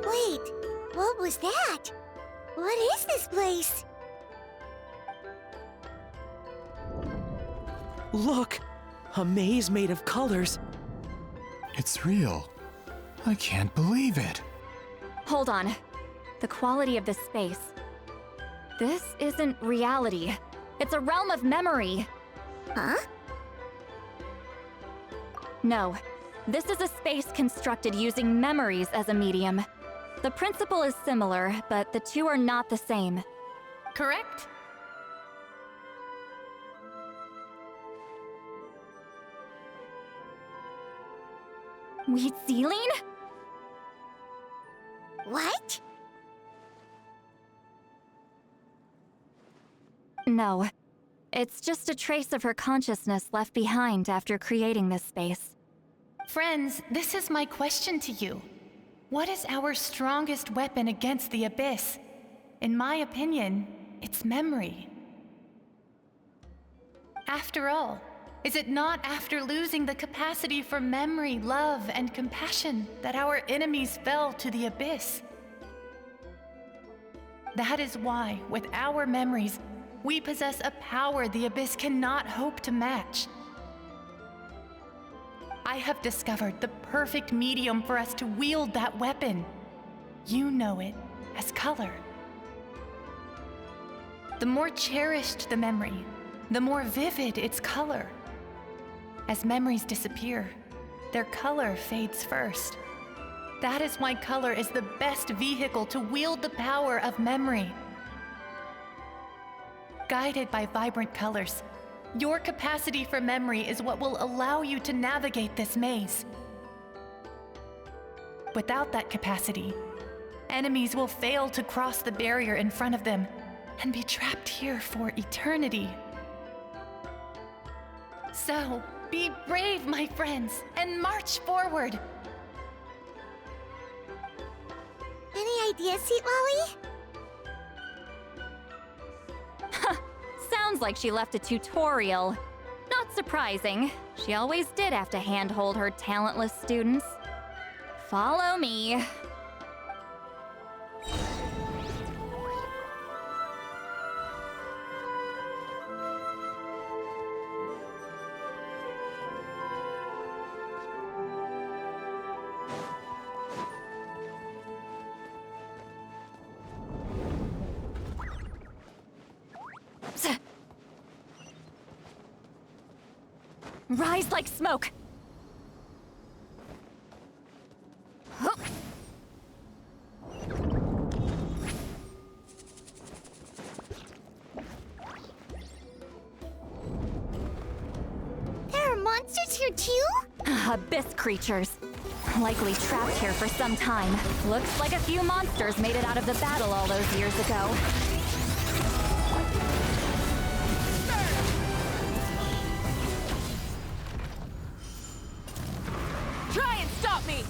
Wait, what was that? What is this place? Look! A maze made of colors. It's real. I can't believe it. Hold on. The quality of this space. This isn't reality. It's a realm of memory. Huh? No. This is a space constructed using memories as a medium. The principle is similar, but the two are not the same. Correct? Wheatzeline? What? No. It's just a trace of her consciousness left behind after creating this space. Friends, this is my question to you. What is our strongest weapon against the Abyss? In my opinion, it's memory. After all, is it not after losing the capacity for memory, love, and compassion that our enemies fell to the Abyss? That is why, with our memories, we possess a power the Abyss cannot hope to match. I have discovered the perfect medium for us to wield that weapon. You know it as color. The more cherished the memory, the more vivid its color. As memories disappear, their color fades first. That is why color is the best vehicle to wield the power of memory. Guided by vibrant colors, your capacity for memory is what will allow you to navigate this maze. Without that capacity, enemies will fail to cross the barrier in front of them and be trapped here for eternity. So, be brave, my friends, and march forward. Any ideas, Citlali? Sounds like she left a tutorial. Not surprising. She always did have to handhold her talentless students. Follow me. Rise like smoke! Hup. There are monsters here too? Abyss creatures. Likely trapped here for some time. Looks like a few monsters made it out of the battle all those years ago. Try and stop me!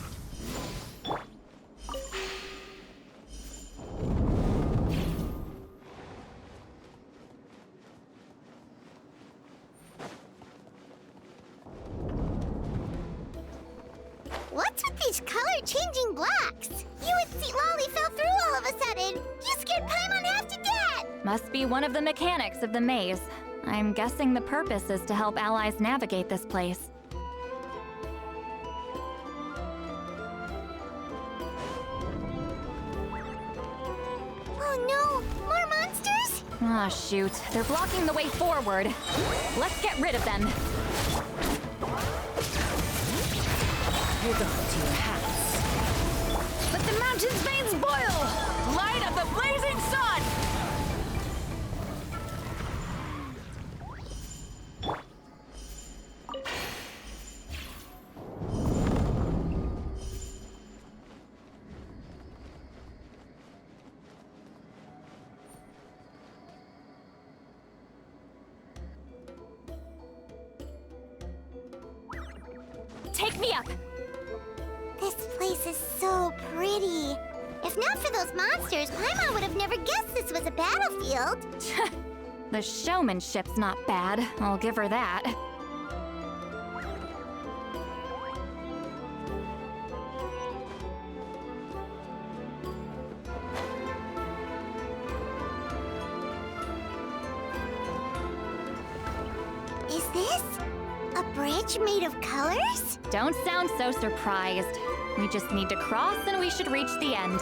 What's with these color-changing blocks? You and Citlali fell through all of a sudden. You scared Paimon half to death! Must be one of the mechanics of the maze. I'm guessing the purpose is to help allies navigate this place. Oh no! More monsters? Ah, shoot. They're blocking the way forward. Let's get rid of them. Hold on to your hats. Let the mountain's veins boil! Light of the blazing sun! Take me up! This place is so pretty. If not for those monsters, Paimon would have never guessed this was a battlefield. The showmanship's not bad, I'll give her that. Is this a bridge made of colors? Don't sound so surprised. We just need to cross and we should reach the end.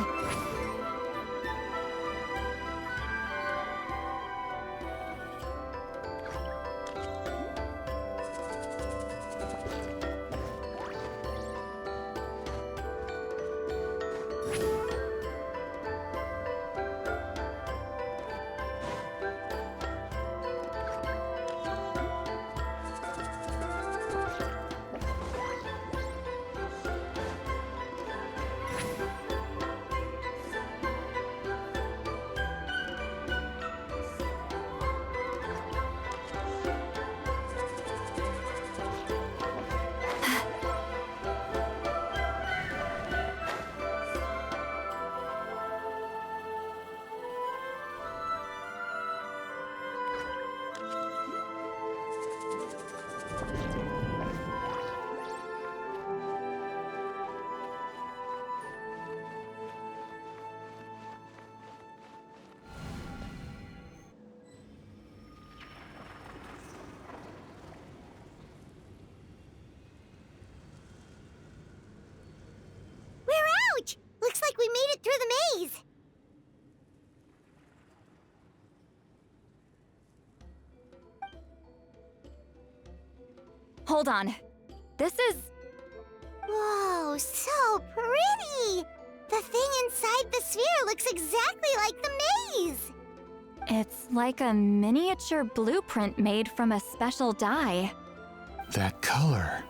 made it through the maze. Hold on. This is... Whoa, so pretty! The thing inside the sphere looks exactly like the maze! It's like a miniature blueprint made from a special dye. That color.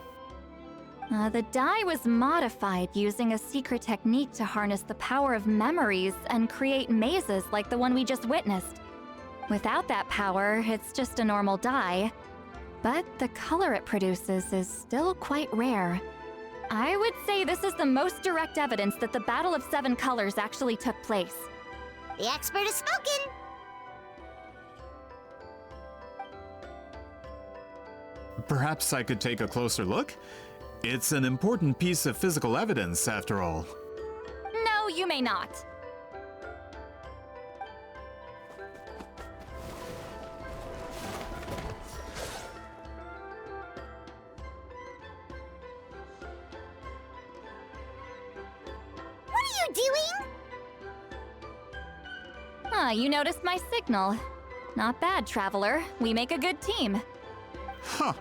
The dye was modified using a secret technique to harness the power of memories and create mazes like the one we just witnessed. Without that power, it's just a normal dye. But the color it produces is still quite rare. I would say this is the most direct evidence that the Battle of Seven Colors actually took place. The expert has spoken! Perhaps I could take a closer look? It's an important piece of physical evidence, after all. No, you may not. What are you doing? You noticed my signal. Not bad, Traveler. We make a good team. Huh.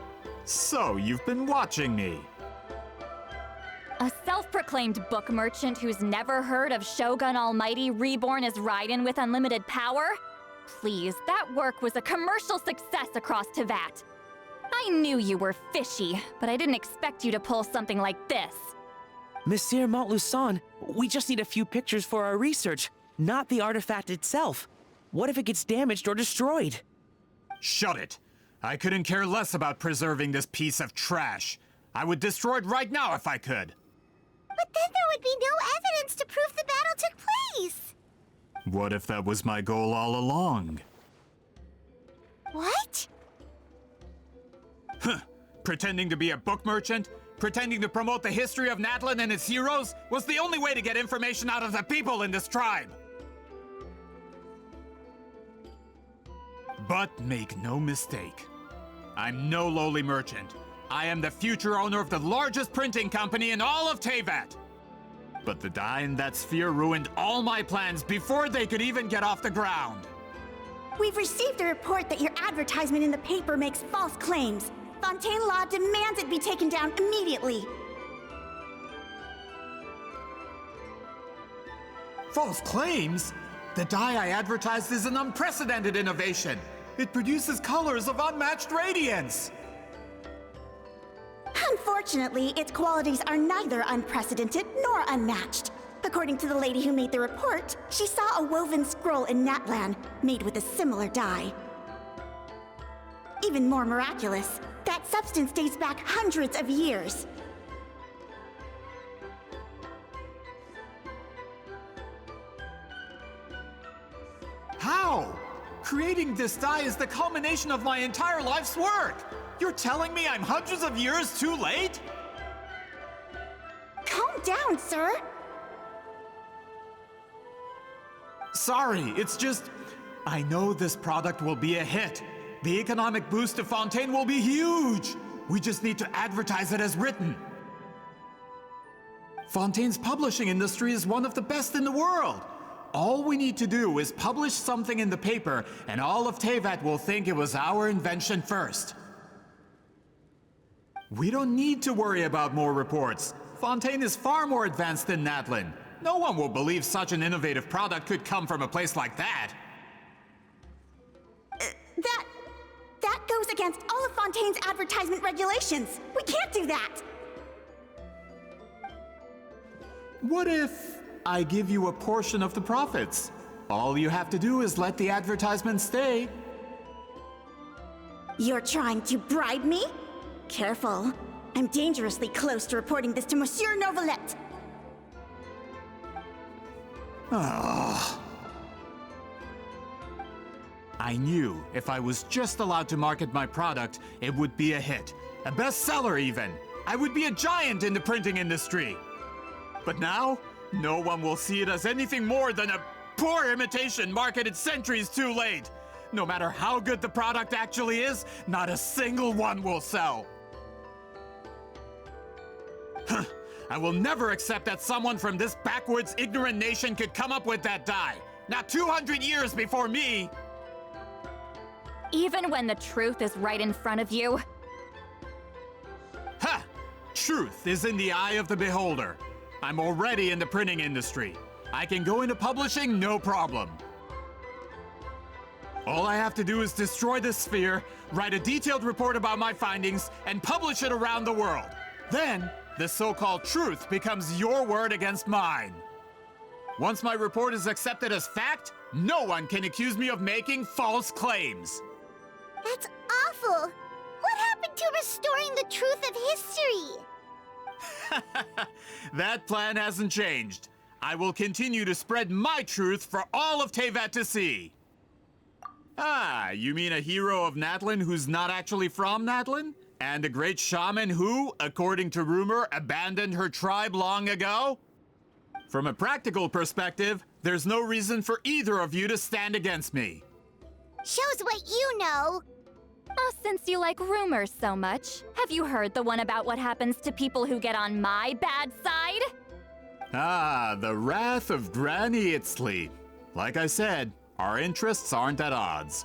So, you've been watching me. A self-proclaimed book merchant who's never heard of Shogun Almighty reborn as Raiden with unlimited power? Please, that work was a commercial success across Teyvat. I knew you were fishy, but I didn't expect you to pull something like this. Monsieur Montluçon, we just need a few pictures for our research, not the artifact itself. What if it gets damaged or destroyed? Shut it! I couldn't care less about preserving this piece of trash. I would destroy it right now if I could. But then there would be no evidence to prove the battle took place! What if that was my goal all along? What? Huh. Pretending to be a book merchant? Pretending to promote the history of Natlan and its heroes was the only way to get information out of the people in this tribe! But make no mistake, I'm no lowly merchant. I am the future owner of the largest printing company in all of Teyvat. But the dye in that sphere ruined all my plans before they could even get off the ground. We've received a report that your advertisement in the paper makes false claims. Fontaine Law demands it be taken down immediately. False claims? The dye I advertised is an unprecedented innovation. It produces colors of unmatched radiance. Unfortunately, its qualities are neither unprecedented nor unmatched. According to the lady who made the report, she saw a woven scroll in Natlan made with a similar dye. Even more miraculous, that substance dates back hundreds of years. How? Creating this dye is the culmination of my entire life's work. You're telling me I'm hundreds of years too late? Calm down, sir. Sorry, it's just... I know this product will be a hit. The economic boost to Fontaine will be huge. We just need to advertise it as written. Fontaine's publishing industry is one of the best in the world. All we need to do is publish something in the paper, and all of Teyvat will think it was our invention first. We don't need to worry about more reports. Fontaine is far more advanced than Natlan. No one will believe such an innovative product could come from a place like that. That goes against all of Fontaine's advertisement regulations. We can't do that. What if I give you a portion of the profits? All you have to do is let the advertisement stay. You're trying to bribe me? Careful. I'm dangerously close to reporting this to Monsieur Novelette. Ah. I knew if I was just allowed to market my product, it would be a hit. A bestseller even. I would be a giant in the printing industry. But now, no one will see it as anything more than a poor imitation marketed centuries too late. No matter how good the product actually is, not a single one will sell. I will never accept that someone from this backwoods, ignorant nation could come up with that die. Not 200 years before me! Even when the truth is right in front of you? Ha! Truth is in the eye of the beholder. I'm already in the printing industry. I can go into publishing, no problem. All I have to do is destroy this sphere, write a detailed report about my findings, and publish it around the world. Then, the so-called truth becomes your word against mine. Once my report is accepted as fact, no one can accuse me of making false claims. That's awful! What happened to restoring the truth of history? That plan hasn't changed. I will continue to spread my truth for all of Teyvat to see. Ah, you mean a hero of Natlan who's not actually from Natlan? And a great shaman who, according to rumor, abandoned her tribe long ago? From a practical perspective, there's no reason for either of you to stand against me. Shows what you know. Oh, since you like rumors so much, have you heard the one about what happens to people who get on my bad side? Ah, the wrath of Granny Citlali. Like I said, our interests aren't at odds.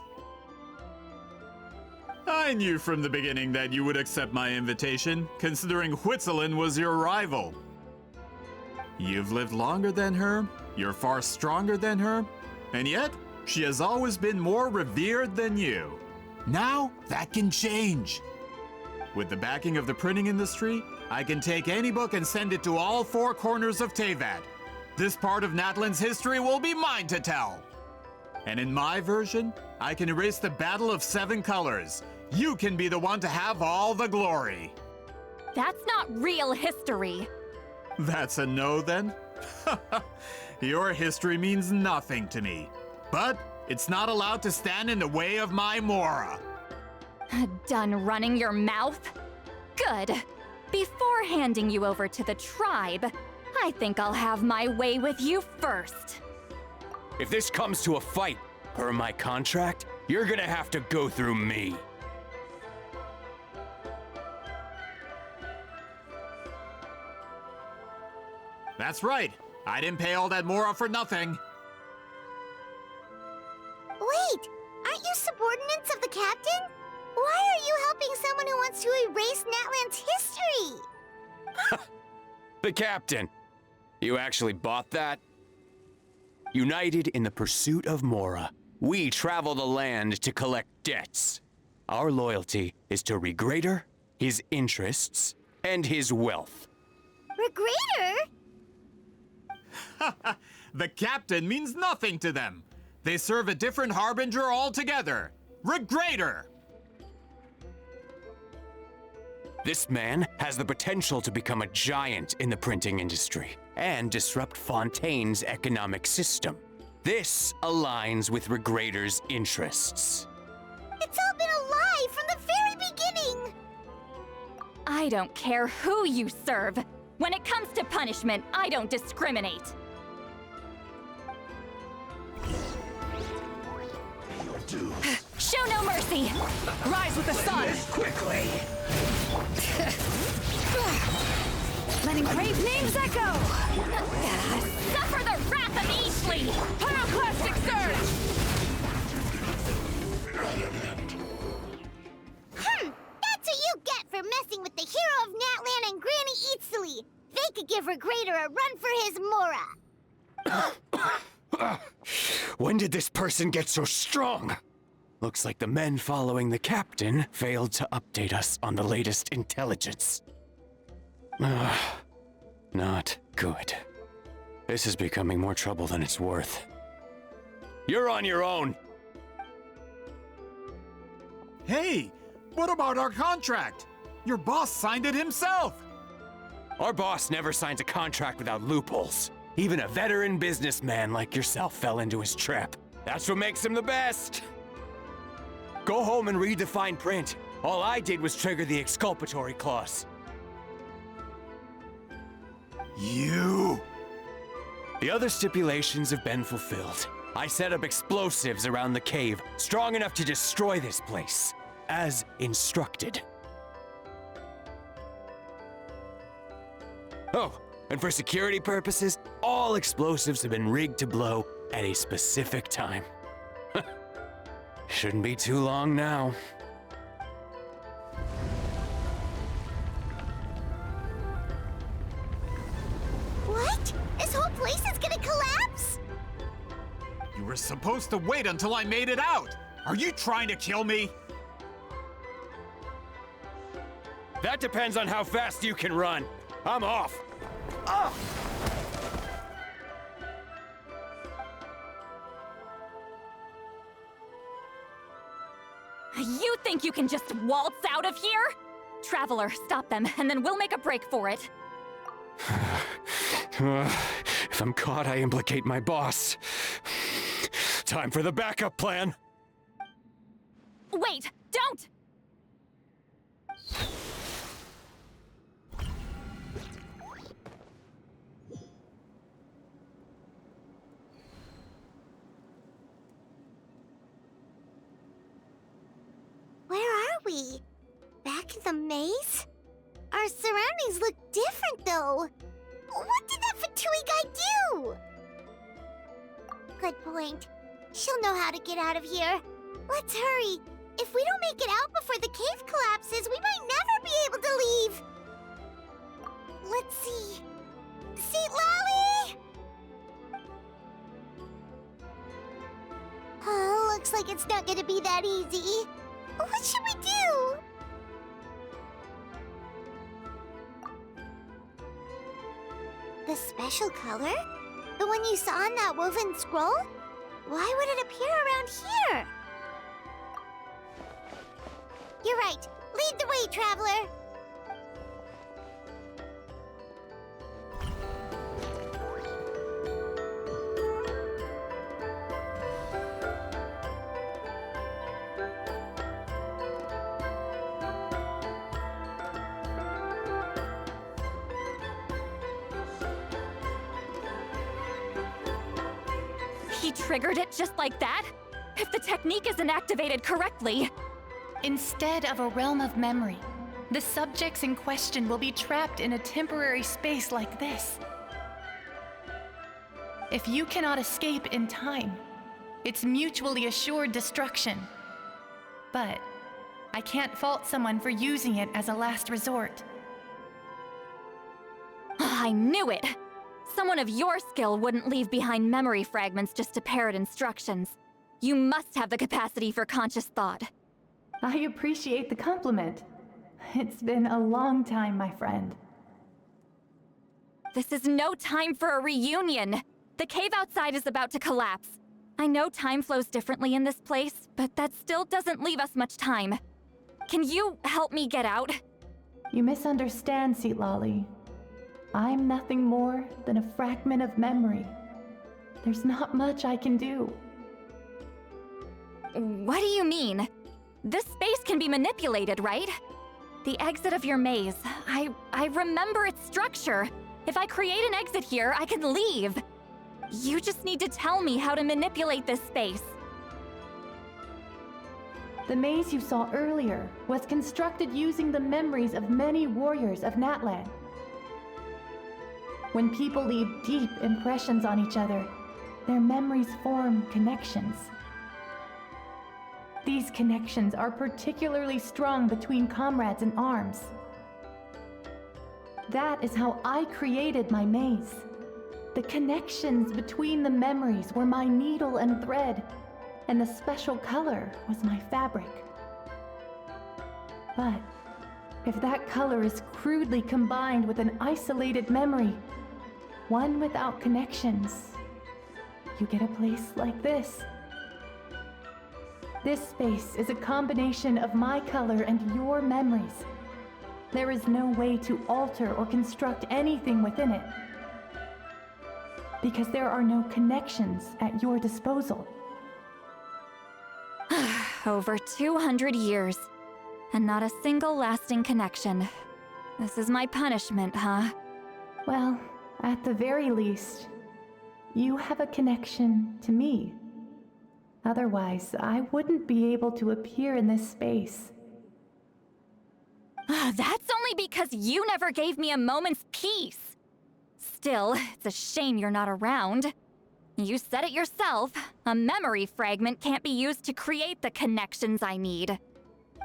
I knew from the beginning that you would accept my invitation, considering Citlali was your rival. You've lived longer than her, you're far stronger than her, and yet, she has always been more revered than you. Now, that can change. With the backing of the printing industry, I can take any book and send it to all four corners of Teyvat. This part of Natlan's history will be mine to tell. And in my version, I can erase the Battle of 7 Colors. You can be the one to have all the glory. That's not real history. That's a no, then? Your history means nothing to me. But it's not allowed to stand in the way of my Mora. Done running your mouth? Good. Before handing you over to the tribe, I think I'll have my way with you first. If this comes to a fight, per my contract, you're gonna have to go through me. That's right. I didn't pay all that Mora for nothing. Wait, aren't you subordinates of the captain? Why are you helping someone who wants to erase Natlan's history? The captain. You actually bought that? United in the pursuit of Mora, we travel the land to collect debts. Our loyalty is to Regrader, his interests, and his wealth. Regrader? The captain means nothing to them. They serve a different harbinger altogether. Regrader! This man has the potential to become a giant in the printing industry and disrupt Fontaine's economic system. This aligns with Regrader's interests. It's all been a lie from the very beginning! I don't care who you serve. When it comes to punishment, I don't discriminate. Show no mercy! Rise with the sun! Quickly! Letting brave names echo! Suffer the wrath of Eastleigh! Pyroclastic surge! That's what you get for messing with the hero of Natlan and Granny Citlali. They could give Regrader a run for his Mora. When did this person get so strong? Looks like the men following the captain failed to update us on the latest intelligence. Not good. This is becoming more trouble than it's worth. You're on your own! Hey, what about our contract? Your boss signed it himself! Our boss never signs a contract without loopholes. Even a veteran businessman like yourself fell into his trap. That's what makes him the best! Go home and read the fine print. All I did was trigger the exculpatory clause. You! The other stipulations have been fulfilled. I set up explosives around the cave, strong enough to destroy this place, as instructed. Oh, and for security purposes, all explosives have been rigged to blow at a specific time. Shouldn't be too long now. What? This whole place is gonna collapse? You were supposed to wait until I made it out! Are you trying to kill me? That depends on how fast you can run. I'm off. Ah! You think you can just waltz out of here? Traveler, stop them, and then we'll make a break for it. If I'm caught, I implicate my boss. Time for the backup plan. Wait, don't! Where are we? Back in the maze? Our surroundings look different, though. What did that Fatui guy do? Good point. She'll know how to get out of here. Let's hurry. If we don't make it out before the cave collapses, we might never be able to leave. Let's see. Citlali! Oh, looks like it's not gonna be that easy. What should we do? The special color? The one you saw in that woven scroll? Why would it appear around here? You're right. Lead the way, traveler. He triggered it just like that? If the technique isn't activated correctly... Instead of a realm of memory, the subjects in question will be trapped in a temporary space like this. If you cannot escape in time, it's mutually assured destruction. But I can't fault someone for using it as a last resort. I knew it! Someone of your skill wouldn't leave behind memory fragments just to parrot instructions. You must have the capacity for conscious thought. I appreciate the compliment. It's been a long time, my friend. This is no time for a reunion. The cave outside is about to collapse. I know time flows differently in this place, but that still doesn't leave us much time. Can you help me get out? You misunderstand, Citlali. I'm nothing more than a fragment of memory. There's not much I can do. What do you mean? This space can be manipulated, right? The exit of your maze. I remember its structure. If I create an exit here, I can leave. You just need to tell me how to manipulate this space. The maze you saw earlier was constructed using the memories of many warriors of Natlan. When people leave deep impressions on each other, their memories form connections. These connections are particularly strong between comrades in arms. That is how I created my maze. The connections between the memories were my needle and thread, and the special color was my fabric. But if that color is crudely combined with an isolated memory, one without connections, you get a place like this. This space is a combination of my color and your memories. There is no way to alter or construct anything within it, because there are no connections at your disposal. Over 200 years, and not a single lasting connection. This is my punishment, huh? Well, at the very least, you have a connection to me. Otherwise, I wouldn't be able to appear in this space. That's only because you never gave me a moment's peace. Still, it's a shame you're not around. You said it yourself. A memory fragment can't be used to create the connections I need.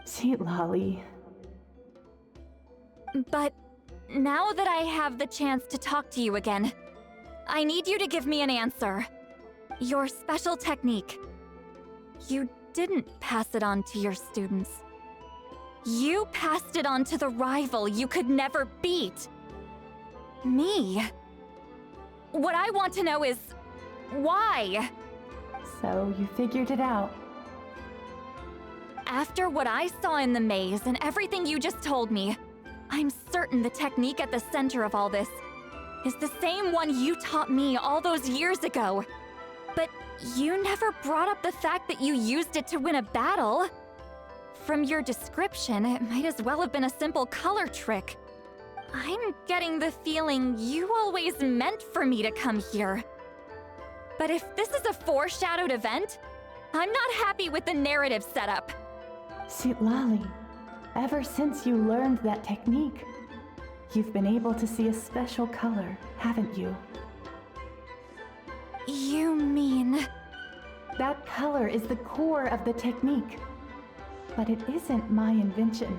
Citlali. But now that I have the chance to talk to you again, I need you to give me an answer. Your special technique. You didn't pass it on to your students. You passed it on to the rival you could never beat. Me. What I want to know is, why? So you figured it out. After what I saw in the maze and everything you just told me, I'm certain the technique at the center of all this is the same one you taught me all those years ago. But you never brought up the fact that you used it to win a battle. From your description, it might as well have been a simple color trick. I'm getting the feeling you always meant for me to come here. But if this is a foreshadowed event, I'm not happy with the narrative setup. Citlali, ever since you learned that technique, you've been able to see a special color, haven't you? You mean... That color is the core of the technique. But it isn't my invention.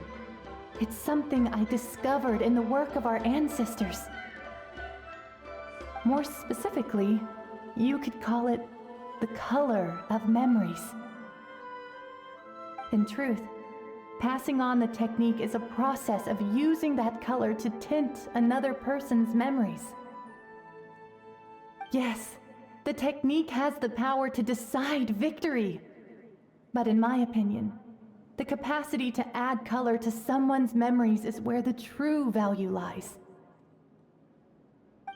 It's something I discovered in the work of our ancestors. More specifically, you could call it the color of memories. In truth, passing on the technique is a process of using that color to tint another person's memories. Yes, the technique has the power to decide victory. But in my opinion, the capacity to add color to someone's memories is where the true value lies.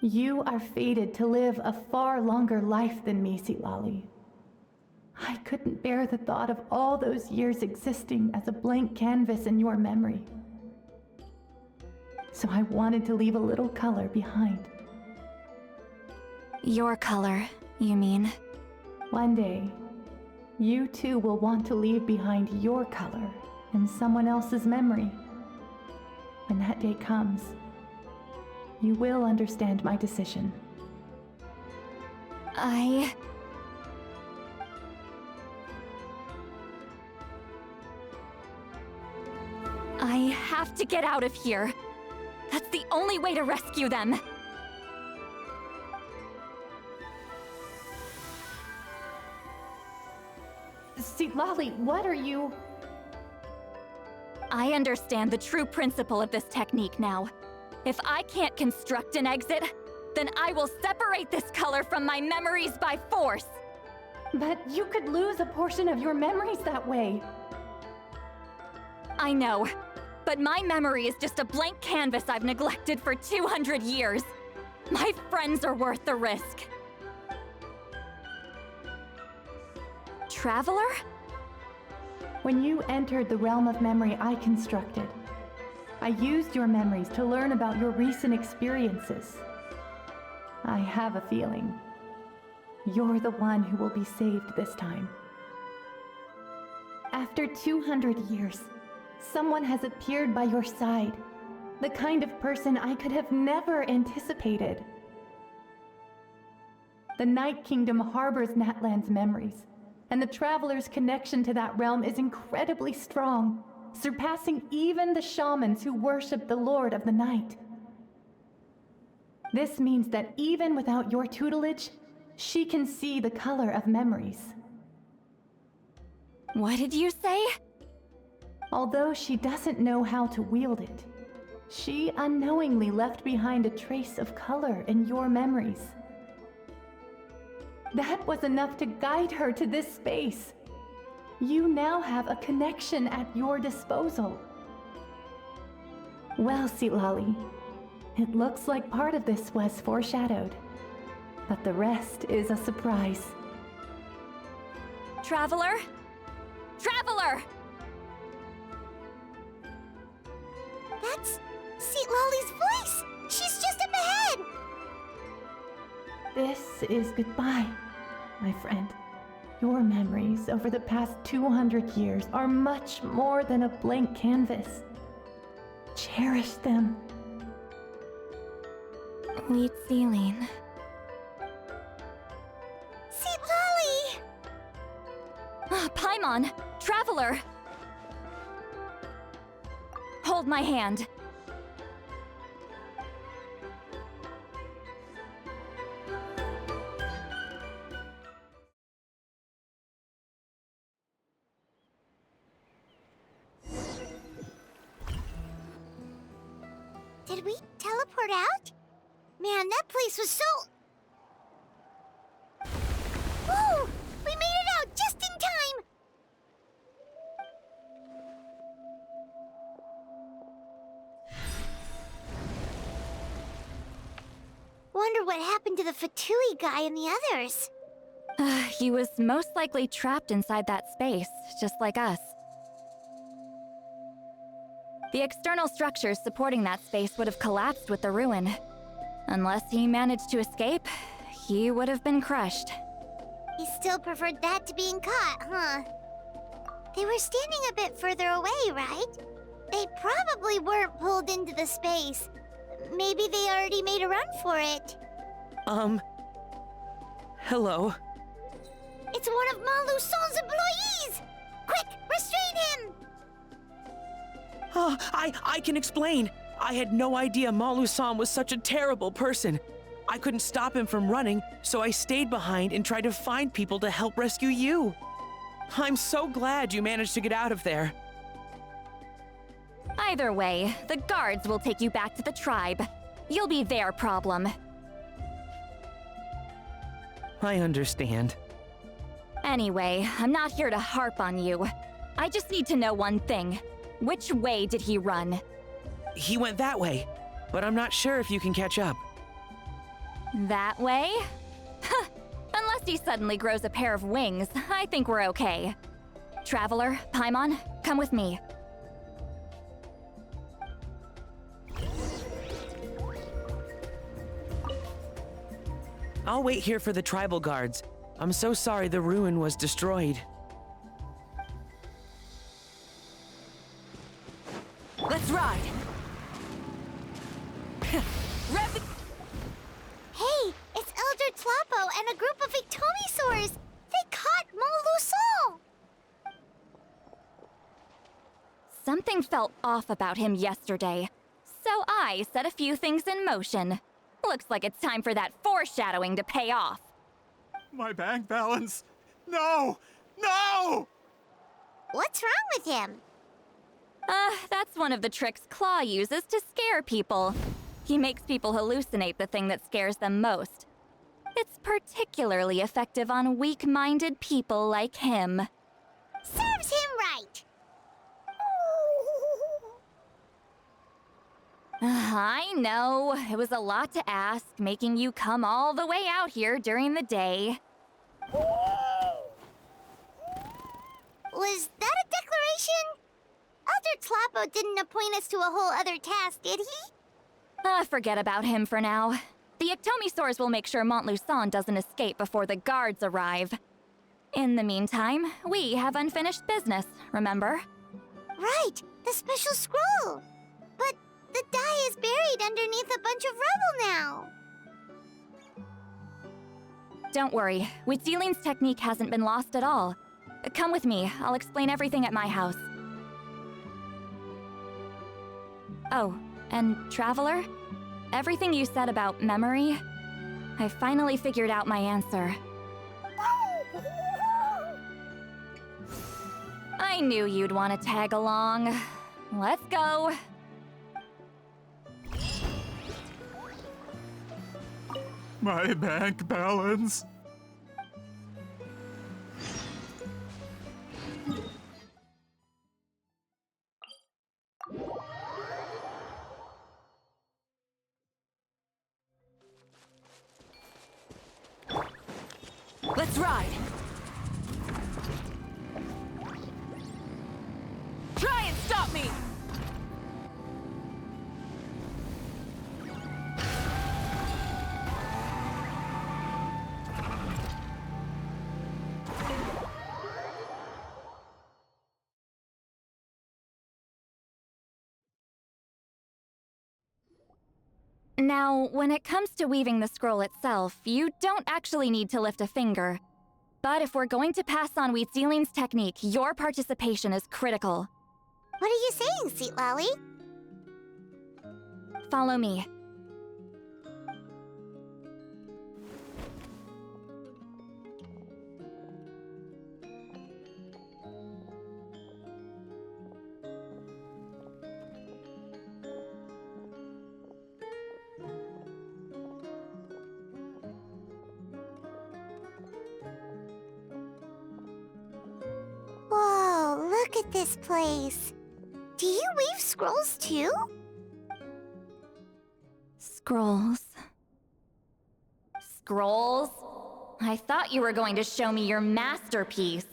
You are fated to live a far longer life than me, Citlali. I couldn't bear the thought of all those years existing as a blank canvas in your memory. So I wanted to leave a little color behind. Your color, you mean? One day, you too will want to leave behind your color in someone else's memory. When that day comes, you will understand my decision. I have to get out of here. That's the only way to rescue them. Citlali, what are you... I understand the true principle of this technique now. If I can't construct an exit, then I will separate this color from my memories by force. But you could lose a portion of your memories that way. I know, but my memory is just a blank canvas I've neglected for 200 years. My friends are worth the risk. Traveler? When you entered the realm of memory I constructed, I used your memories to learn about your recent experiences. I have a feeling you're the one who will be saved this time. After 200 years, someone has appeared by your side, the kind of person I could have never anticipated. The Night Kingdom harbors Natlan's memories, and the Traveler's connection to that realm is incredibly strong, surpassing even the shamans who worship the Lord of the Night. This means that even without your tutelage, she can see the color of memories. What did you say? Although she doesn't know how to wield it, she unknowingly left behind a trace of color in your memories. That was enough to guide her to this space. You now have a connection at your disposal. Well, Citlali, it looks like part of this was foreshadowed, but the rest is a surprise. Traveler? Traveler! That's Citlali's voice! She's just up ahead! This is goodbye, my friend. Your memories over the past 200 years are much more than a blank canvas. Cherish them. Wheat ceiling. Citlali! Paimon! Traveler! Hold my hand. Did we teleport out? Man, that place was so... Whoa! We made it out just in time! Wonder what happened to the Fatui guy and the others. He was most likely trapped inside that space, just like us. The external structures supporting that space would have collapsed with the ruin. Unless he managed to escape, he would have been crushed. He still preferred that to being caught, huh? They were standing a bit further away, right? They probably weren't pulled into the space. Maybe they already made a run for it. Hello? It's one of Malu Son's employees! Quick, restrain him! Oh, I can explain. I had no idea Malu-san was such a terrible person. I couldn't stop him from running, so I stayed behind and tried to find people to help rescue you. I'm so glad you managed to get out of there. Either way, the guards will take you back to the tribe. You'll be their problem. I understand. Anyway, I'm not here to harp on you. I just need to know one thing. Which way did he run? He went that way, but I'm not sure if you can catch up. That way? Unless he suddenly grows a pair of wings, I think we're okay. Traveler, Paimon, come with me. I'll wait here for the tribal guards. I'm so sorry the ruin was destroyed. Let's ride! Hey, it's Elder Tlapo and a group of Ictomisaurs! They caught Malu-san! Something felt off about him yesterday, so I set a few things in motion. Looks like it's time for that foreshadowing to pay off. My bank balance! No! No! What's wrong with him? That's one of the tricks Claw uses to scare people. He makes people hallucinate the thing that scares them most. It's particularly effective on weak-minded people like him. Serves him right! I know, it was a lot to ask, making you come all the way out here during the day. Was that a declaration? Elder Tlapo didn't appoint us to a whole other task, did he? Forget about him for now. The Ictomisaurs will make sure Montluçon doesn't escape before the guards arrive. In the meantime, we have unfinished business, remember? Right, the special scroll! But the die is buried underneath a bunch of rubble now. Don't worry, Witziling's technique hasn't been lost at all. Come with me, I'll explain everything at my house. Oh, and Traveler? Everything you said about memory, I finally figured out my answer. I knew you'd want to tag along. Let's go. My bank balance. Let's ride! Try and stop me! Now, when it comes to weaving the scroll itself, you don't actually need to lift a finger. But if we're going to pass on Wheatzealing's technique, your participation is critical. What are you saying, Citlali? Follow me. Whoa, look at this place. Do you weave scrolls too? Scrolls. Scrolls? I thought you were going to show me your masterpiece.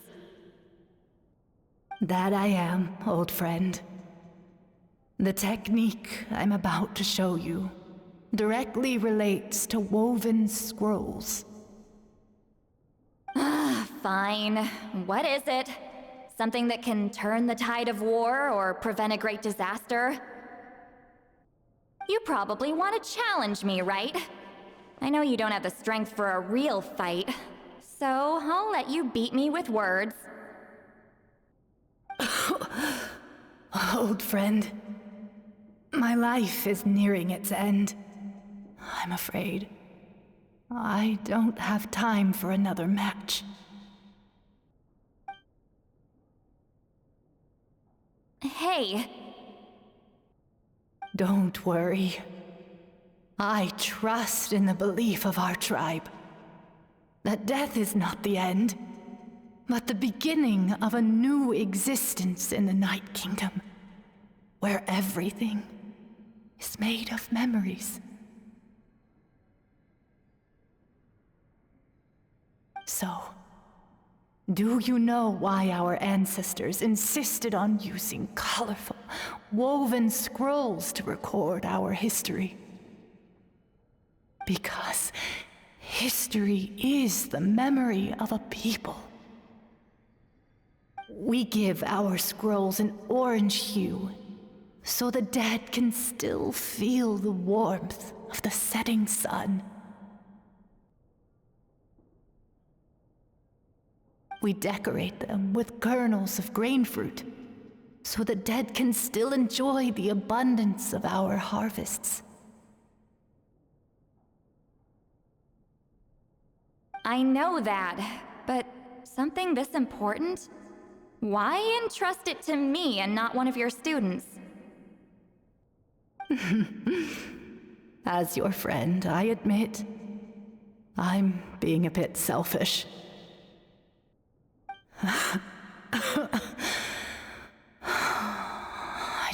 That I am, old friend. The technique I'm about to show you directly relates to woven scrolls. Fine. What is it? Something that can turn the tide of war or prevent a great disaster? You probably want to challenge me, right? I know you don't have the strength for a real fight, so I'll let you beat me with words. Old friend, my life is nearing its end. I'm afraid I don't have time for another match. Hey. Don't worry. I trust in the belief of our tribe that death is not the end, but the beginning of a new existence in the Night Kingdom, where everything is made of memories. So, do you know why our ancestors insisted on using colorful, woven scrolls to record our history? Because history is the memory of a people. We give our scrolls an orange hue, so the dead can still feel the warmth of the setting sun. We decorate them with kernels of grain fruit, so the dead can still enjoy the abundance of our harvests. I know that, but something this important? Why entrust it to me and not one of your students? As your friend, I admit, I'm being a bit selfish. I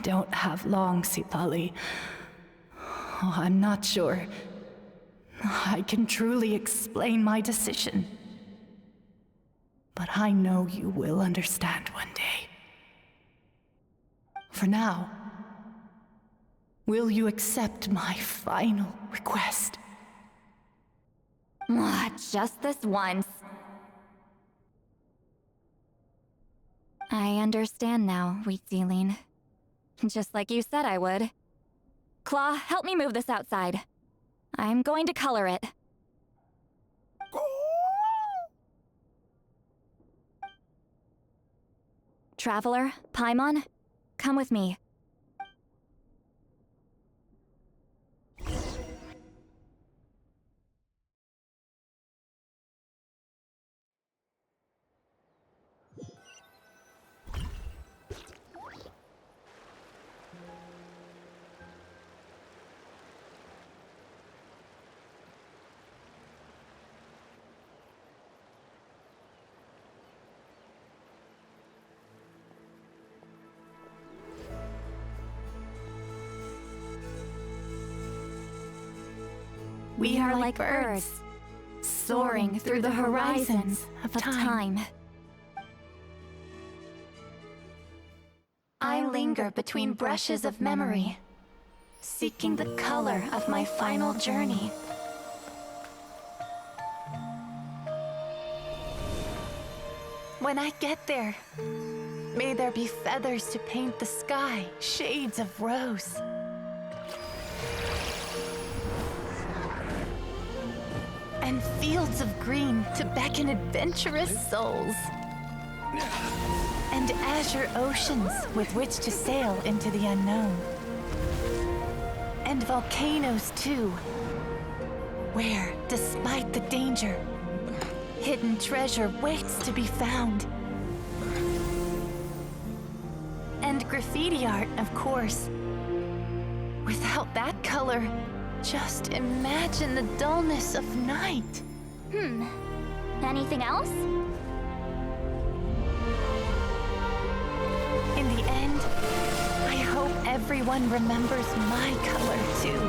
don't have long, Citlali. Oh, I'm not sure I can truly explain my decision. But I know you will understand one day. For now, will you accept my final request? Just this once. I understand now, Wheatzealing. Just like you said I would. Claw, help me move this outside. I'm going to color it. Traveler, Paimon, come with me. We are like birds, soaring through the horizons of time. I linger between brushes of memory, seeking the color of my final journey. When I get there, may there be feathers to paint the sky, shades of rose. and fields of green to beckon adventurous souls. And azure oceans with which to sail into the unknown. And volcanoes too, where, despite the danger, hidden treasure waits to be found. And graffiti art, of course. Without that color, just imagine the dullness of night. Anything else? In the end, I hope everyone remembers my color too.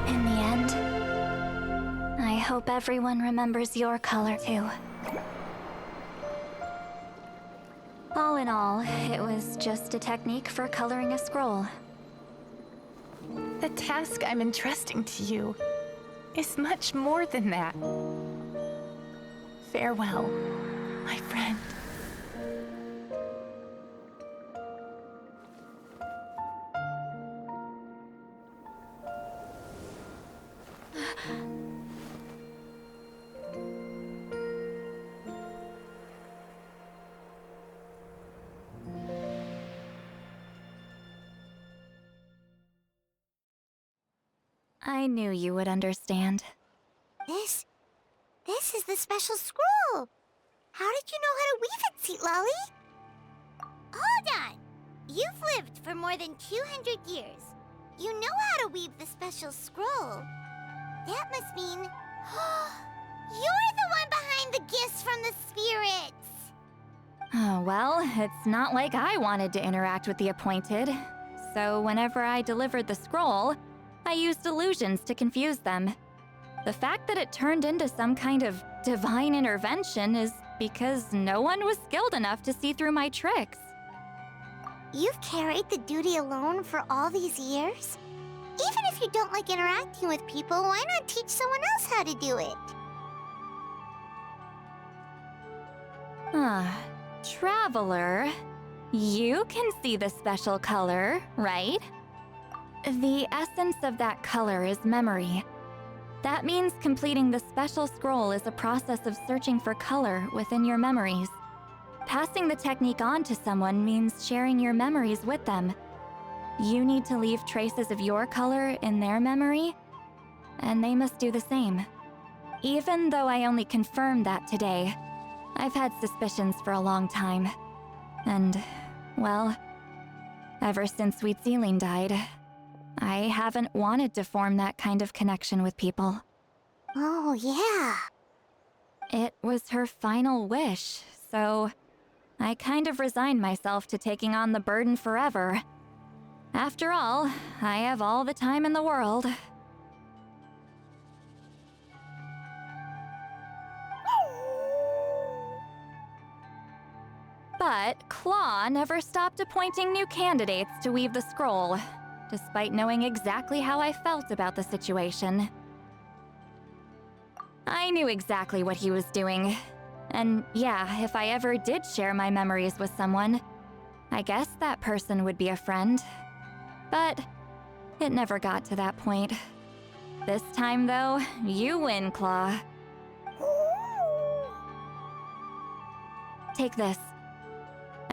In the end, I hope everyone remembers your color too. All in all, it was just a technique for coloring a scroll. The task I'm entrusting to you is much more than that. Farewell, my friend. I knew you would understand. This is the special scroll. How did you know how to weave it, Citlali? Hold on. You've lived for more than 200 years. You know how to weave the special scroll. That must mean you're the one behind the gifts from the spirits. Oh, well, it's not like I wanted to interact with the appointed. So whenever I delivered the scroll, I used illusions to confuse them. The fact that it turned into some kind of divine intervention is because no one was skilled enough to see through my tricks. You've carried the duty alone for all these years? Even if you don't like interacting with people, why not teach someone else how to do it? Traveler, you can see the special color, right? The essence of that color is memory. That means completing the special scroll is a process of searching for color within your memories. Passing the technique on to someone means sharing your memories with them. You need to leave traces of your color in their memory, and they must do the same. Even though I only confirmed that today, I've had suspicions for a long time. And, well, ever since Citlali died, I haven't wanted to form that kind of connection with people. Oh, yeah. It was her final wish, so I kind of resigned myself to taking on the burden forever. After all, I have all the time in the world. But Claw never stopped appointing new candidates to weave the scroll, despite knowing exactly how I felt about the situation. I knew exactly what he was doing. And yeah, if I ever did share my memories with someone, I guess that person would be a friend. But it never got to that point. This time, though, you win, Claw. Take this.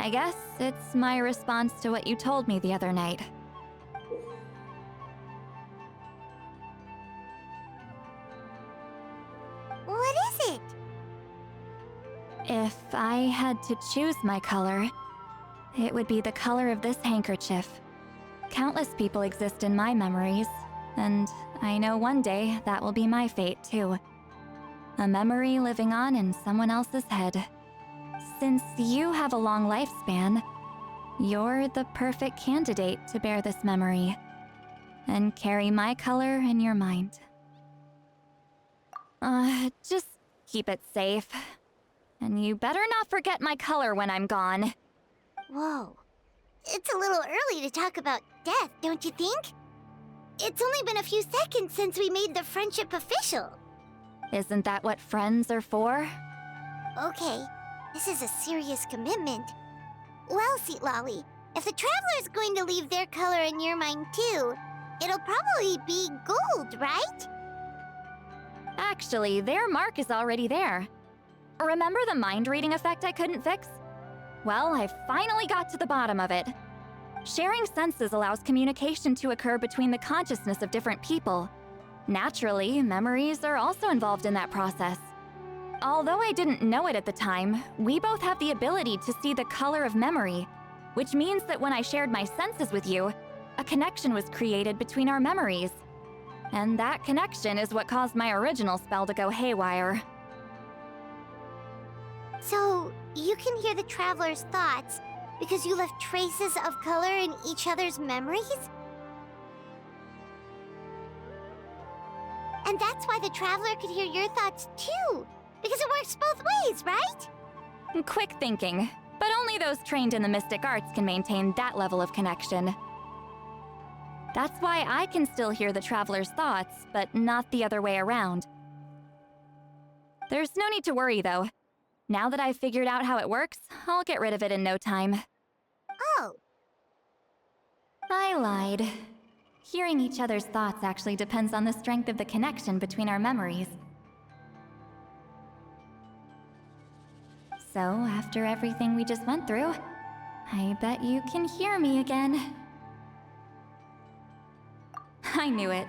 I guess it's my response to what you told me the other night. What is it? If I had to choose my color, it would be the color of this handkerchief. Countless people exist in my memories, and I know one day that will be my fate too. A memory living on in someone else's head. Since you have a long lifespan, you're the perfect candidate to bear this memory and carry my color in your mind. Just keep it safe. And you better not forget my color when I'm gone. Whoa. It's a little early to talk about death, don't you think? It's only been a few seconds since we made the friendship official. Isn't that what friends are for? Okay, this is a serious commitment. Well, Citlali, if the Traveler's going to leave their color in your mind too, it'll probably be gold, right? Actually, their mark is already there. Remember the mind reading effect I couldn't fix? Well, I finally got to the bottom of it. Sharing senses allows communication to occur between the consciousness of different people. Naturally, memories are also involved in that process. Although I didn't know it at the time, we both have the ability to see the color of memory, which means that when I shared my senses with you, a connection was created between our memories. And that connection is what caused my original spell to go haywire. So, you can hear the Traveler's thoughts because you left traces of color in each other's memories? And that's why the Traveler could hear your thoughts too, because it works both ways, right? Quick thinking, but only those trained in the mystic arts can maintain that level of connection. That's why I can still hear the Traveler's thoughts, but not the other way around. There's no need to worry, though. Now that I've figured out how it works, I'll get rid of it in no time. Oh. I lied. Hearing each other's thoughts actually depends on the strength of the connection between our memories. So, after everything we just went through, I bet you can hear me again. I knew it.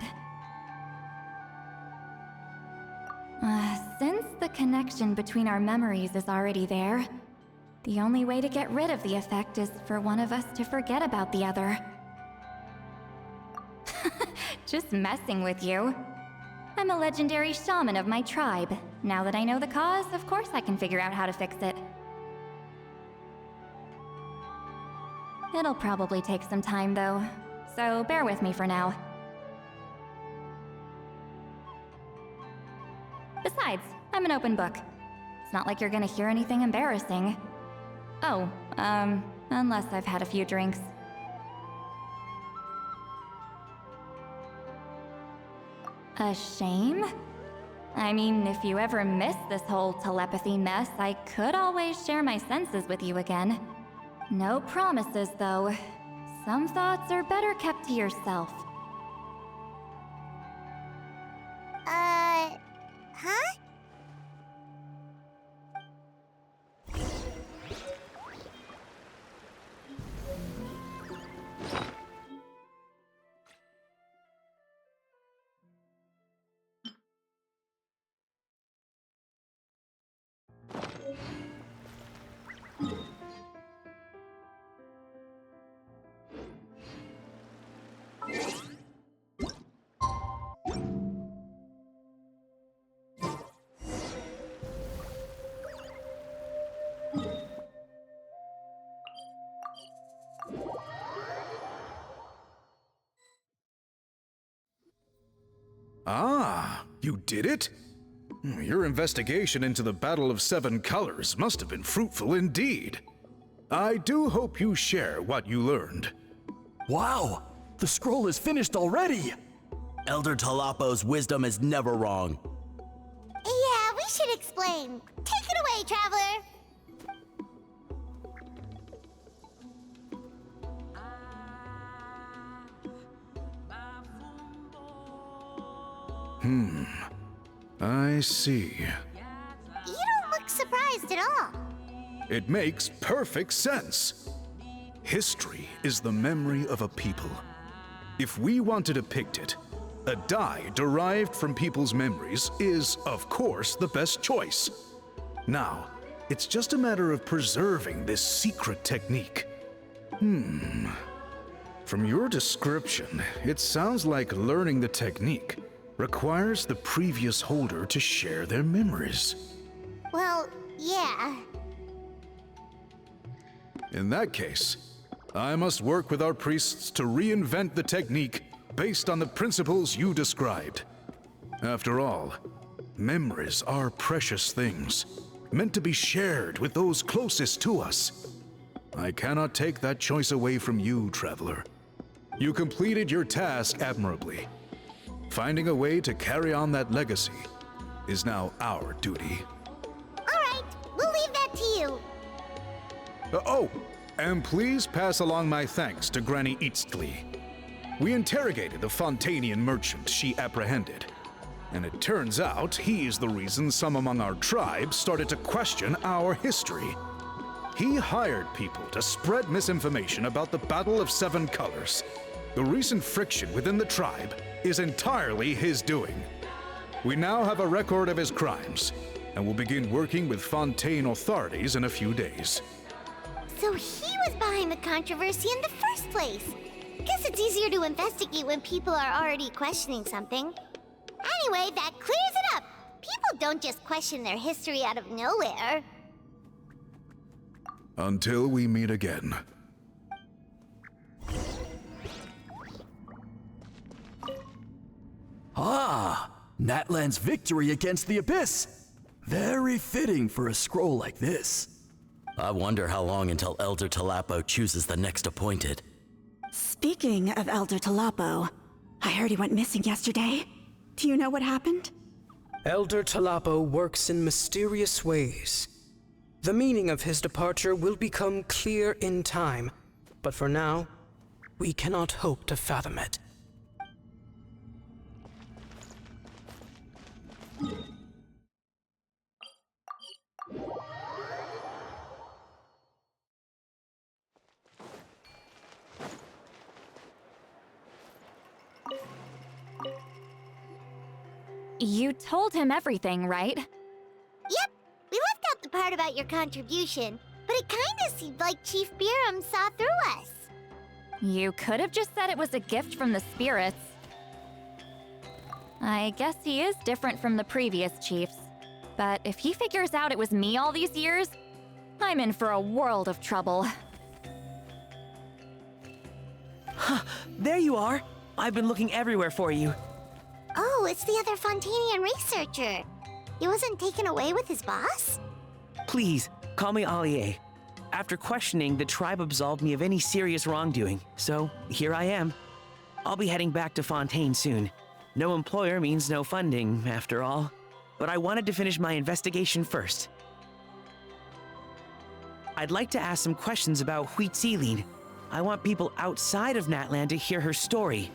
Since the connection between our memories is already there, the only way to get rid of the effect is for one of us to forget about the other. Just messing with you. I'm a legendary shaman of my tribe. Now that I know the cause, of course I can figure out how to fix it. It'll probably take some time, though, so bear with me for now. Besides, I'm an open book. It's not like you're gonna hear anything embarrassing. Oh, unless I've had a few drinks. A shame? I mean, if you ever miss this whole telepathy mess, I could always share my senses with you again. No promises, though. Some thoughts are better kept to yourself. Huh? Ah, you did it? Your investigation into the Battle of Seven Colors must have been fruitful indeed. I do hope you share what you learned. Wow! The scroll is finished already! Elder Talapo's wisdom is never wrong. Yeah, we should explain. Take it away, Traveler! I see. You don't look surprised at all. It makes perfect sense. History is the memory of a people. If we want to depict it, a dye derived from people's memories is, of course, the best choice. Now, it's just a matter of preserving this secret technique. From your description, it sounds like learning the technique requires the previous holder to share their memories. Well, yeah. In that case, I must work with our priests to reinvent the technique based on the principles you described. After all, memories are precious things, meant to be shared with those closest to us. I cannot take that choice away from you, Traveler. You completed your task admirably. Finding a way to carry on that legacy is now our duty. All right, we'll leave that to you. Oh, and please pass along my thanks to Granny Citlali. We interrogated the Fontanian merchant she apprehended, and it turns out he's the reason some among our tribe started to question our history. He hired people to spread misinformation about the Battle of Seven Colors. The recent friction within the tribe is entirely his doing. We now have a record of his crimes, and will begin working with Fontaine authorities in a few days. So he was behind the controversy in the first place. Guess it's easier to investigate when people are already questioning something. Anyway, that clears it up. People don't just question their history out of nowhere. Until we meet again. Ah, Natlan's victory against the Abyss. Very fitting for a scroll like this. I wonder how long until Elder Talapo chooses the next appointed. Speaking of Elder Talapo, I heard he went missing yesterday. Do you know what happened? Elder Talapo works in mysterious ways. The meaning of his departure will become clear in time, but for now, we cannot hope to fathom it. You told him everything, right? Yep, we left out the part about your contribution, but it kinda seemed like Chief Biram saw through us. You could have just said it was a gift from the spirits. I guess he is different from the previous chiefs. But if he figures out it was me all these years, I'm in for a world of trouble. Huh, there you are. I've been looking everywhere for you. Oh, it's the other Fontanian researcher. He wasn't taken away with his boss? Please, call me Allier. After questioning, the tribe absolved me of any serious wrongdoing, so here I am. I'll be heading back to Fontaine soon. No employer means no funding, after all. But I wanted to finish my investigation first. I'd like to ask some questions about Citlali. I want people outside of Natlan to hear her story,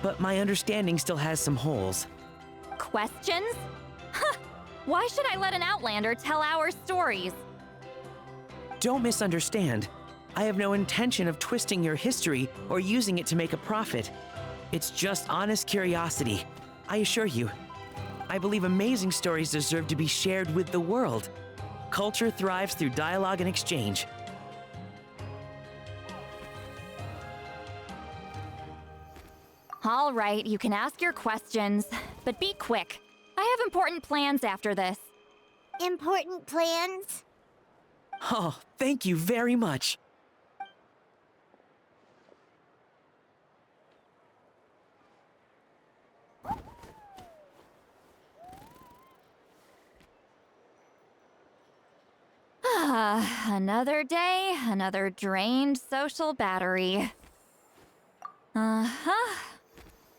but my understanding still has some holes. Questions? Huh! Why should I let an Outlander tell our stories? Don't misunderstand. I have no intention of twisting your history or using it to make a profit. It's just honest curiosity, I assure you. I believe amazing stories deserve to be shared with the world. Culture thrives through dialogue and exchange. All right, you can ask your questions, but be quick. I have important plans after this. Important plans? Oh, thank you very much. Another day, another drained social battery.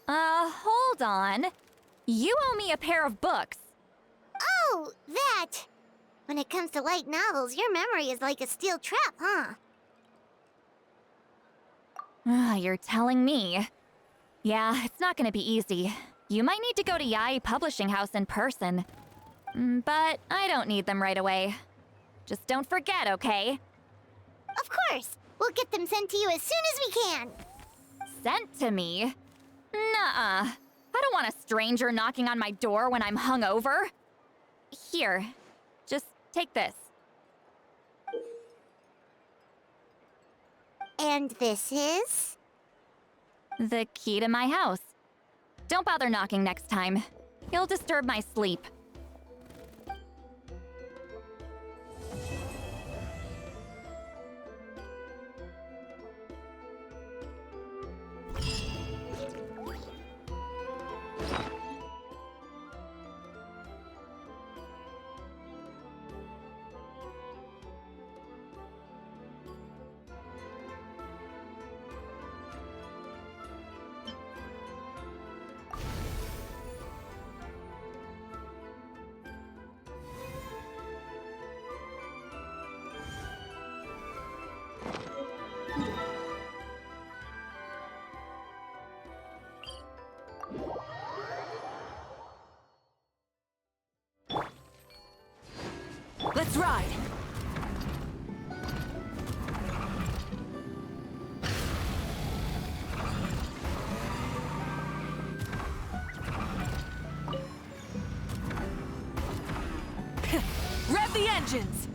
Hold on. You owe me a pair of books. Oh, that! When it comes to light novels, your memory is like a steel trap, huh? You're telling me. Yeah, it's not gonna be easy. You might need to go to Yai Publishing House in person. But I don't need them right away. Just don't forget, okay? Of course! We'll get them sent to you as soon as we can! Sent to me? Nuh-uh. I don't want a stranger knocking on my door when I'm hungover. Here, just take this. And this is? The key to my house. Don't bother knocking next time. You'll disturb my sleep. Let's ride! Rev the engines!